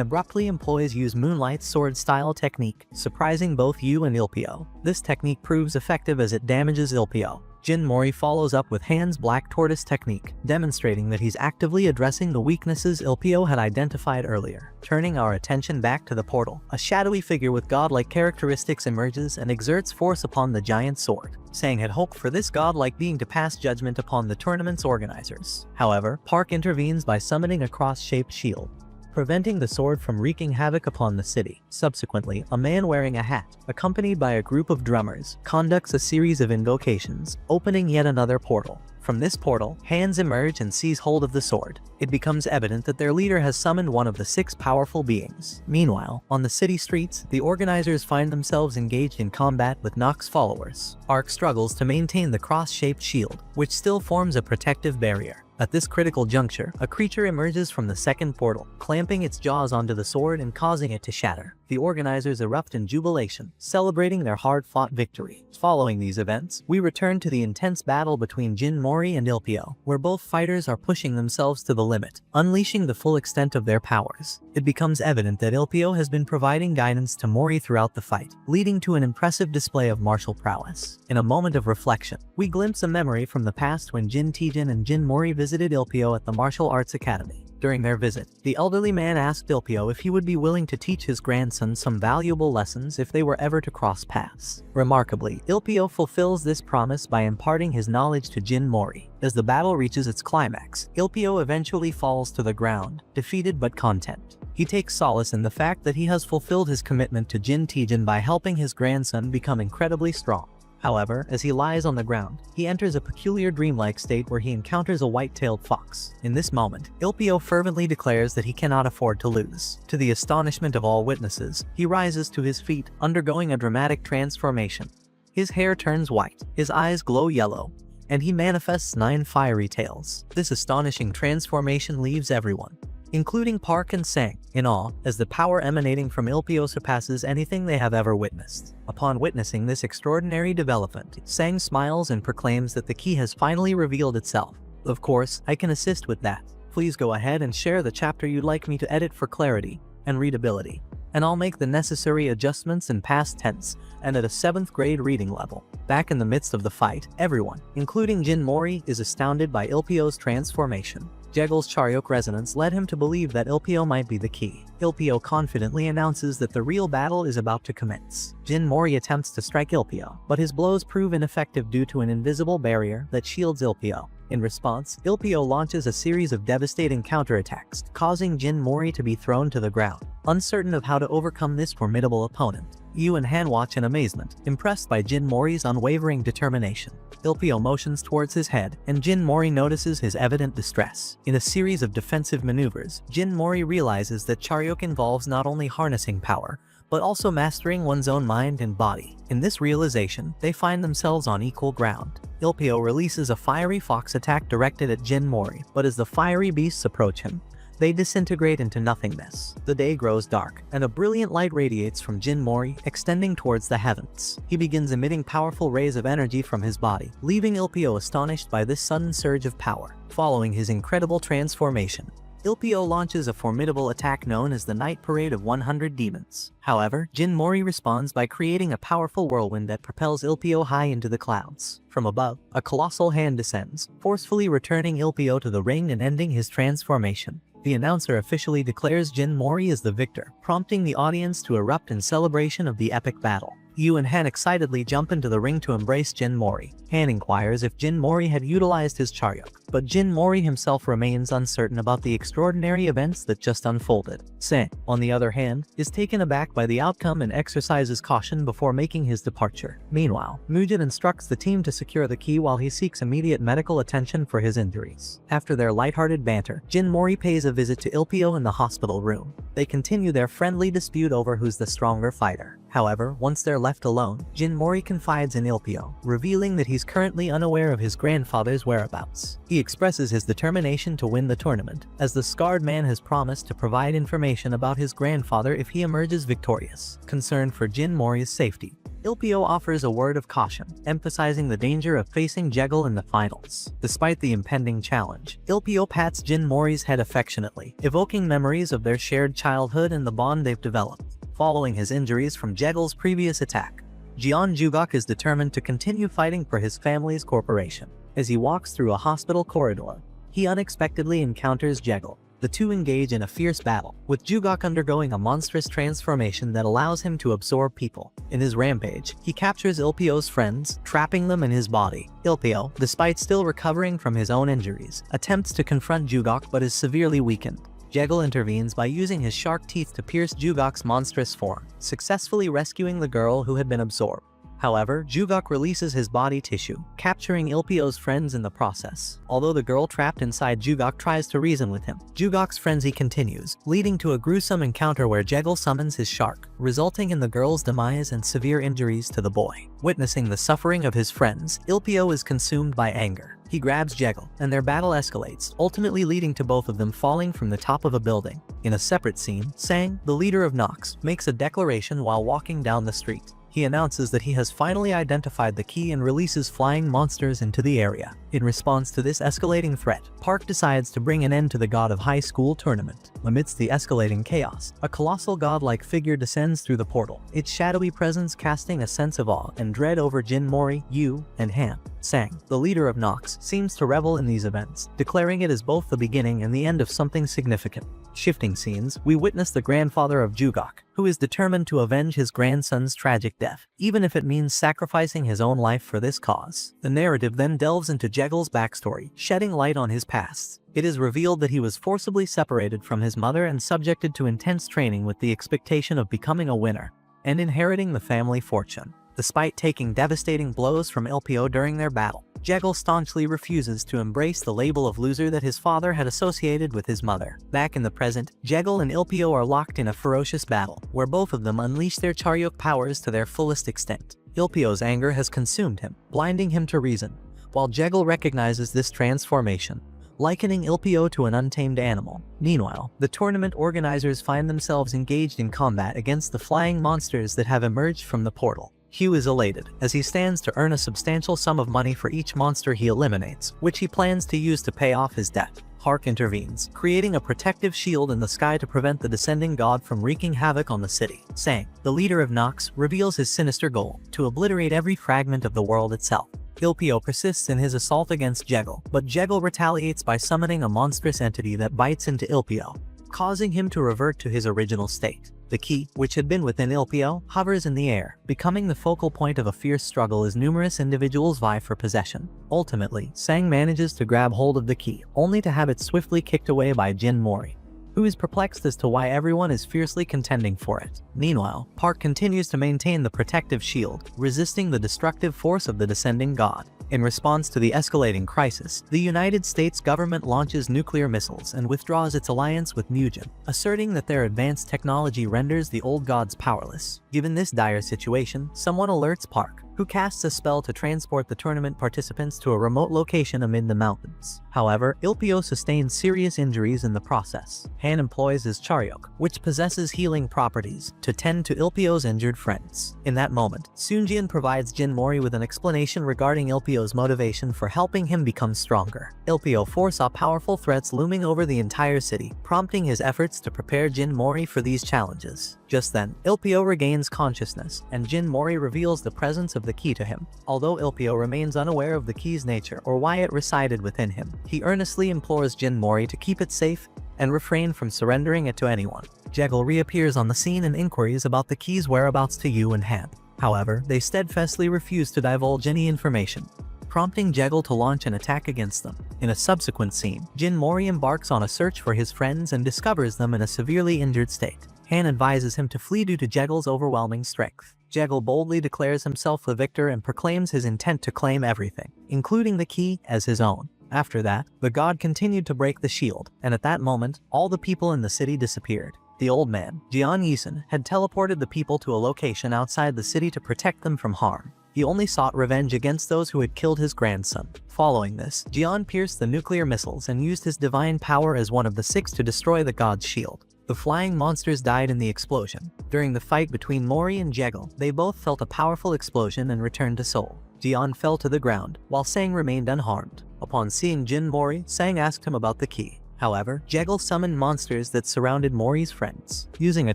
abruptly employs Yu's Moonlight Sword-style technique, surprising both Yu and Ilpio. This technique proves effective as it damages Ilpio. Jin Mori follows up with Han's Black Tortoise technique, demonstrating that he's actively addressing the weaknesses Ilpio had identified earlier. Turning our attention back to the portal, a shadowy figure with godlike characteristics emerges and exerts force upon the giant sword. Sang had hoped for this godlike being to pass judgment upon the tournament's organizers. However, Park intervenes by summoning a cross-shaped shield, preventing the sword from wreaking havoc upon the city. Subsequently, a man wearing a hat, accompanied by a group of drummers, conducts a series of invocations, opening yet another portal. From this portal, hands emerge and seize hold of the sword. It becomes evident that their leader has summoned one of the 6 powerful beings. Meanwhile, on the city streets, the organizers find themselves engaged in combat with Nox followers. Ark struggles to maintain the cross-shaped shield, which still forms a protective barrier. At this critical juncture, a creature emerges from the second portal, clamping its jaws onto the sword and causing it to shatter. The organizers erupt in jubilation, celebrating their hard-fought victory. Following these events, we return to the intense battle between Jin Mori and Ilpio, where both fighters are pushing themselves to the limit, unleashing the full extent of their powers. It becomes evident that Ilpio has been providing guidance to Mori throughout the fight, leading to an impressive display of martial prowess. In a moment of reflection, we glimpse a memory from the past when Jin Tijin and Jin Mori visited Ilpio at the Martial Arts Academy. During their visit, the elderly man asked Ilpio if he would be willing to teach his grandson some valuable lessons if they were ever to cross paths. Remarkably, Ilpio fulfills this promise by imparting his knowledge to Jin Mori. As the battle reaches its climax, Ilpio eventually falls to the ground, defeated but content. He takes solace in the fact that he has fulfilled his commitment to Jin Tijin by helping his grandson become incredibly strong. However, as he lies on the ground, he enters a peculiar dreamlike state where he encounters a white-tailed fox. In this moment, Ilpio fervently declares that he cannot afford to lose. To the astonishment of all witnesses, he rises to his feet, undergoing a dramatic transformation. His hair turns white, his eyes glow yellow, and he manifests 9 fiery tails. This astonishing transformation leaves everyone, including Park and Sang, in awe, as the power emanating from Ilpio surpasses anything they have ever witnessed. Upon witnessing this extraordinary development, Sang smiles and proclaims that the key has finally revealed itself. Of course, I can assist with that. Please go ahead and share the chapter you'd like me to edit for clarity and readability, and I'll make the necessary adjustments in past tense and at a 7th grade reading level. Back in the midst of the fight, everyone, including Jin Mori, is astounded by Ilpio's transformation. Jegel's Charyok resonance led him to believe that Ilpio might be the key. Ilpio confidently announces that the real battle is about to commence. Jin Mori attempts to strike Ilpio, but his blows prove ineffective due to an invisible barrier that shields Ilpio. In response, Ilpio launches a series of devastating counterattacks, causing Jin Mori to be thrown to the ground. Uncertain of how to overcome this formidable opponent, Yu and Han watch in amazement, impressed by Jin Mori's unwavering determination. Ilpio motions towards his head, and Jin Mori notices his evident distress. In a series of defensive maneuvers, Jin Mori realizes that Charyok involves not only harnessing power, but also mastering one's own mind and body. In this realization, they find themselves on equal ground. Ilpio releases a fiery fox attack directed at Jin Mori, but as the fiery beasts approach him, they disintegrate into nothingness. The day grows dark, and a brilliant light radiates from Jin Mori, extending towards the heavens. He begins emitting powerful rays of energy from his body, leaving Ilpio astonished by this sudden surge of power. Following his incredible transformation, Ilpio launches a formidable attack known as the Night Parade of 100 Demons. However, Jin Mori responds by creating a powerful whirlwind that propels Ilpio high into the clouds. From above, a colossal hand descends, forcefully returning Ilpio to the ring and ending his transformation. The announcer officially declares Jin Mori as the victor, prompting the audience to erupt in celebration of the epic battle. Yu and Han excitedly jump into the ring to embrace Jin Mori. Han inquires if Jin Mori had utilized his Charyok, but Jin Mori himself remains uncertain about the extraordinary events that just unfolded. Sang, on the other hand, is taken aback by the outcome and exercises caution before making his departure. Meanwhile, Mujit instructs the team to secure the key while he seeks immediate medical attention for his injuries. After their lighthearted banter, Jin Mori pays a visit to Ilpio in the hospital room. They continue their friendly dispute over who's the stronger fighter. However, once they're left alone, Jin Mori confides in Ilpio, revealing that he's currently unaware of his grandfather's whereabouts. He expresses his determination to win the tournament, as the scarred man has promised to provide information about his grandfather if he emerges victorious. Concerned for Jin Mori's safety, Ilpio offers a word of caution, emphasizing the danger of facing Jekyll in the finals. Despite the impending challenge, Ilpio pats Jin Mori's head affectionately, evoking memories of their shared childhood and the bond they've developed. Following his injuries from Jekyll's previous attack, Jeon Jugok is determined to continue fighting for his family's corporation. As he walks through a hospital corridor, he unexpectedly encounters Jekyll. The two engage in a fierce battle, with Jugok undergoing a monstrous transformation that allows him to absorb people. In his rampage, he captures Ilpio's friends, trapping them in his body. Ilpio, despite still recovering from his own injuries, attempts to confront Jugok but is severely weakened. Jekyll intervenes by using his shark teeth to pierce Jugok's monstrous form, successfully rescuing the girl who had been absorbed. However, Jugok releases his body tissue, capturing Ilpio's friends in the process. Although the girl trapped inside Jugok tries to reason with him, Jugok's frenzy continues, leading to a gruesome encounter where Jekyll summons his shark, resulting in the girl's demise and severe injuries to the boy. Witnessing the suffering of his friends, Ilpio is consumed by anger. He grabs Jekyll, and their battle escalates, ultimately leading to both of them falling from the top of a building. In a separate scene, Sang, the leader of Nox, makes a declaration while walking down the street. He announces that he has finally identified the key and releases flying monsters into the area. In response to this escalating threat, Park decides to bring an end to the God of High School tournament. Amidst the escalating chaos, a colossal godlike figure descends through the portal, its shadowy presence casting a sense of awe and dread over Jin Mori, Yu, and Han. Sang, the leader of Nox, seems to revel in these events, declaring it as both the beginning and the end of something significant. Shifting scenes, we witness the grandfather of Jugok, who is determined to avenge his grandson's tragic death, even if it means sacrificing his own life for this cause. The narrative then delves into Jekyll's backstory, shedding light on his past. It is revealed that he was forcibly separated from his mother and subjected to intense training with the expectation of becoming a winner and inheriting the family fortune. Despite taking devastating blows from Ilpio during their battle, Jekyll staunchly refuses to embrace the label of loser that his father had associated with his mother. Back in the present, Jekyll and Ilpio are locked in a ferocious battle, where both of them unleash their Charyok powers to their fullest extent. Ilpio's anger has consumed him, blinding him to reason, while Jekyll recognizes this transformation, likening Ilpio to an untamed animal. Meanwhile, the tournament organizers find themselves engaged in combat against the flying monsters that have emerged from the portal. Hugh is elated, as he stands to earn a substantial sum of money for each monster he eliminates, which he plans to use to pay off his debt. Hark intervenes, creating a protective shield in the sky to prevent the descending god from wreaking havoc on the city. Sang, the leader of Nox, reveals his sinister goal, to obliterate every fragment of the world itself. Ilpio persists in his assault against Jekyll, but Jekyll retaliates by summoning a monstrous entity that bites into Ilpio, causing him to revert to his original state. The key, which had been within Ilpio, hovers in the air, becoming the focal point of a fierce struggle as numerous individuals vie for possession. Ultimately, Sang manages to grab hold of the key, only to have it swiftly kicked away by Jin Mori, who is perplexed as to why everyone is fiercely contending for it. Meanwhile, Park continues to maintain the protective shield, resisting the destructive force of the descending god. In response to the escalating crisis, the United States government launches nuclear missiles and withdraws its alliance with Mugen, asserting that their advanced technology renders the old gods powerless. Given this dire situation, someone alerts Park, who casts a spell to transport the tournament participants to a remote location amid the mountains. However, Ilpio sustains serious injuries in the process. Han employs his Charyok, which possesses healing properties, to tend to Ilpio's injured friends. In that moment, Sunjian provides Jin Mori with an explanation regarding Ilpio's motivation for helping him become stronger. Ilpio foresaw powerful threats looming over the entire city, prompting his efforts to prepare Jin Mori for these challenges. Just then, Ilpio regains consciousness, and Jin Mori reveals the presence of the key to him. Although Ilpio remains unaware of the key's nature or why it resided within him, he earnestly implores Jin Mori to keep it safe and refrain from surrendering it to anyone. Jekyll reappears on the scene and inquiries about the key's whereabouts to Yu and Han. However, they steadfastly refuse to divulge any information, prompting Jekyll to launch an attack against them. In a subsequent scene, Jin Mori embarks on a search for his friends and discovers them in a severely injured state. Han advises him to flee due to Jekyll's overwhelming strength. Jekyll boldly declares himself the victor and proclaims his intent to claim everything, including the key, as his own. After that, the god continued to break the shield, and at that moment, all the people in the city disappeared. The old man, Jian Yisen, had teleported the people to a location outside the city to protect them from harm. He only sought revenge against those who had killed his grandson. Following this, Jian pierced the nuclear missiles and used his divine power as one of the 6 to destroy the god's shield. The flying monsters died in the explosion. During the fight between Mori and Jekyll, they both felt a powerful explosion and returned to Seoul. Jian fell to the ground, while Sang remained unharmed. Upon seeing Jin Mori, Sang asked him about the key. However, Jekyll summoned monsters that surrounded Mori's friends, using a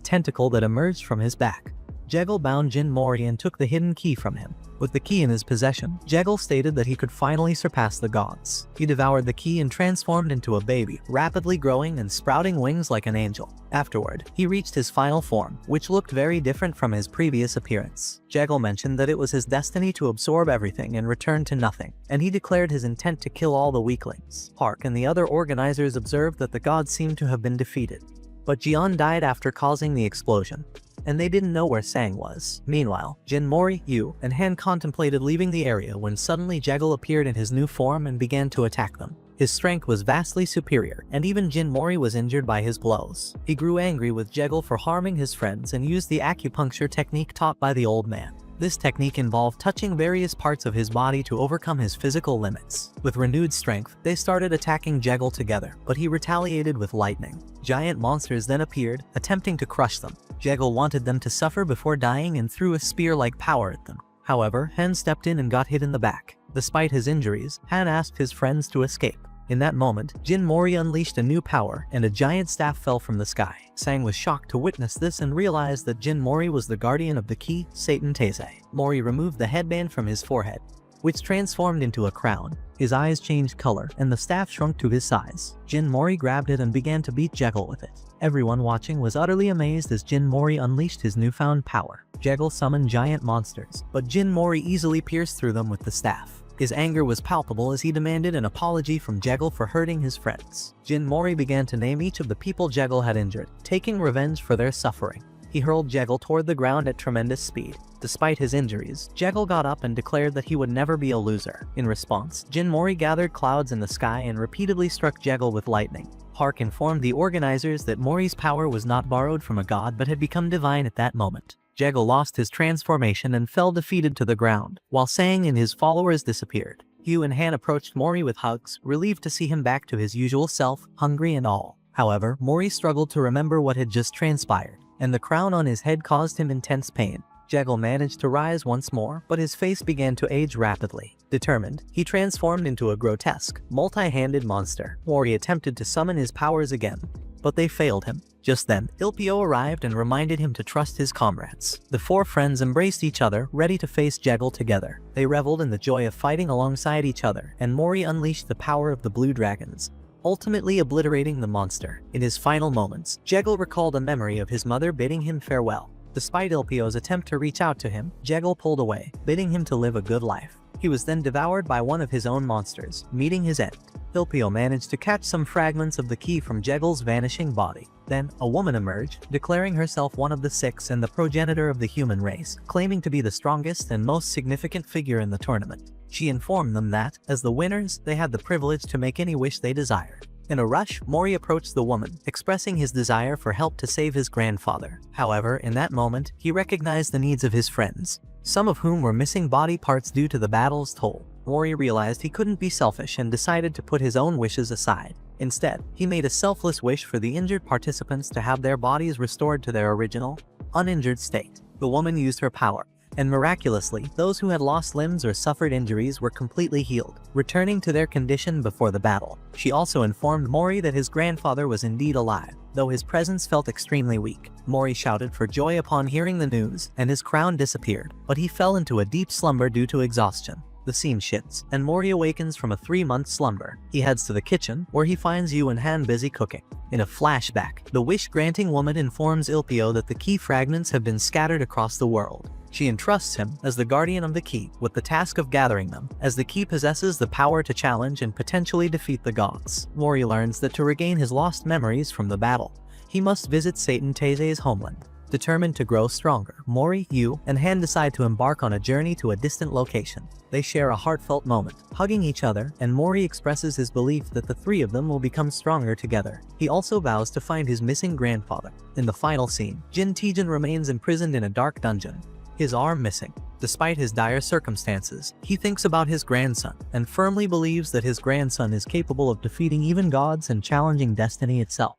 tentacle that emerged from his back. Jekyll bound Jin Mori and took the hidden key from him. With the key in his possession, Jekyll stated that he could finally surpass the gods. He devoured the key and transformed into a baby, rapidly growing and sprouting wings like an angel. Afterward, he reached his final form, which looked very different from his previous appearance. Jekyll mentioned that it was his destiny to absorb everything and return to nothing, and he declared his intent to kill all the weaklings. Park and the other organizers observed that the gods seemed to have been defeated. But Jian died after causing the explosion, and they didn't know where Sang was. Meanwhile, Jin Mori, Yu, and Han contemplated leaving the area when suddenly Jekyll appeared in his new form and began to attack them. His strength was vastly superior, and even Jin Mori was injured by his blows. He grew angry with Jekyll for harming his friends and used the acupuncture technique taught by the old man. This technique involved touching various parts of his body to overcome his physical limits. With renewed strength, they started attacking Jekyll together, but he retaliated with lightning. Giant monsters then appeared, attempting to crush them. Jekyll wanted them to suffer before dying and threw a spear-like power at them. However, Han stepped in and got hit in the back. Despite his injuries, Han asked his friends to escape. In that moment, Jin Mori unleashed a new power, and a giant staff fell from the sky. Sang was shocked to witness this and realized that Jin Mori was the guardian of the key, Satan Taisei. Mori removed the headband from his forehead, which transformed into a crown. His eyes changed color, and the staff shrunk to his size. Jin Mori grabbed it and began to beat Jekyll with it. Everyone watching was utterly amazed as Jin Mori unleashed his newfound power. Jekyll summoned giant monsters, but Jin Mori easily pierced through them with the staff. His anger was palpable as he demanded an apology from Jekyll for hurting his friends. Jin Mori began to name each of the people Jekyll had injured, taking revenge for their suffering. He hurled Jekyll toward the ground at tremendous speed. Despite his injuries, Jekyll got up and declared that he would never be a loser. In response, Jin Mori gathered clouds in the sky and repeatedly struck Jekyll with lightning. Park informed the organizers that Mori's power was not borrowed from a god but had become divine at that moment. Jekyll lost his transformation and fell defeated to the ground, while Sang and his followers disappeared. Yu and Han approached Mori with hugs, relieved to see him back to his usual self, hungry and all. However, Mori struggled to remember what had just transpired, and the crown on his head caused him intense pain. Jekyll managed to rise once more, but his face began to age rapidly. Determined, he transformed into a grotesque, multi-handed monster. Mori attempted to summon his powers again, but they failed him. Just then, Ilpio arrived and reminded him to trust his comrades. The 4 friends embraced each other, ready to face Jekyll together. They reveled in the joy of fighting alongside each other, and Mori unleashed the power of the blue dragons, ultimately obliterating the monster. In his final moments, Jegal recalled a memory of his mother bidding him farewell. Despite Ilpio's attempt to reach out to him, Jegal pulled away, bidding him to live a good life. He was then devoured by one of his own monsters, meeting his end. Ilpio managed to catch some fragments of the key from Jegal's vanishing body. Then, a woman emerged, declaring herself one of the six and the progenitor of the human race, claiming to be the strongest and most significant figure in the tournament. She informed them that, as the winners, they had the privilege to make any wish they desired. In a rush, Mori approached the woman, expressing his desire for help to save his grandfather. However, in that moment, he recognized the needs of his friends, some of whom were missing body parts due to the battle's toll. Mori realized he couldn't be selfish and decided to put his own wishes aside. Instead, he made a selfless wish for the injured participants to have their bodies restored to their original, uninjured state. The woman used her power, and miraculously, those who had lost limbs or suffered injuries were completely healed, returning to their condition before the battle. She also informed Mori that his grandfather was indeed alive, though his presence felt extremely weak. Mori shouted for joy upon hearing the news, and his crown disappeared, but he fell into a deep slumber due to exhaustion. The scene shifts, and Mori awakens from a 3-month slumber. He heads to the kitchen, where he finds Yu and Han busy cooking. In a flashback, the wish-granting woman informs Ilpio that the key fragments have been scattered across the world. She entrusts him, as the guardian of the key, with the task of gathering them, as the key possesses the power to challenge and potentially defeat the gods. Mori learns that to regain his lost memories from the battle, he must visit Satan Teise's homeland. Determined to grow stronger, Mori, Yu, and Han decide to embark on a journey to a distant location. They share a heartfelt moment, hugging each other, and Mori expresses his belief that the three of them will become stronger together. He also vows to find his missing grandfather. In the final scene, Jin Taejin remains imprisoned in a dark dungeon, his arm missing. Despite his dire circumstances, he thinks about his grandson, and firmly believes that his grandson is capable of defeating even gods and challenging destiny itself.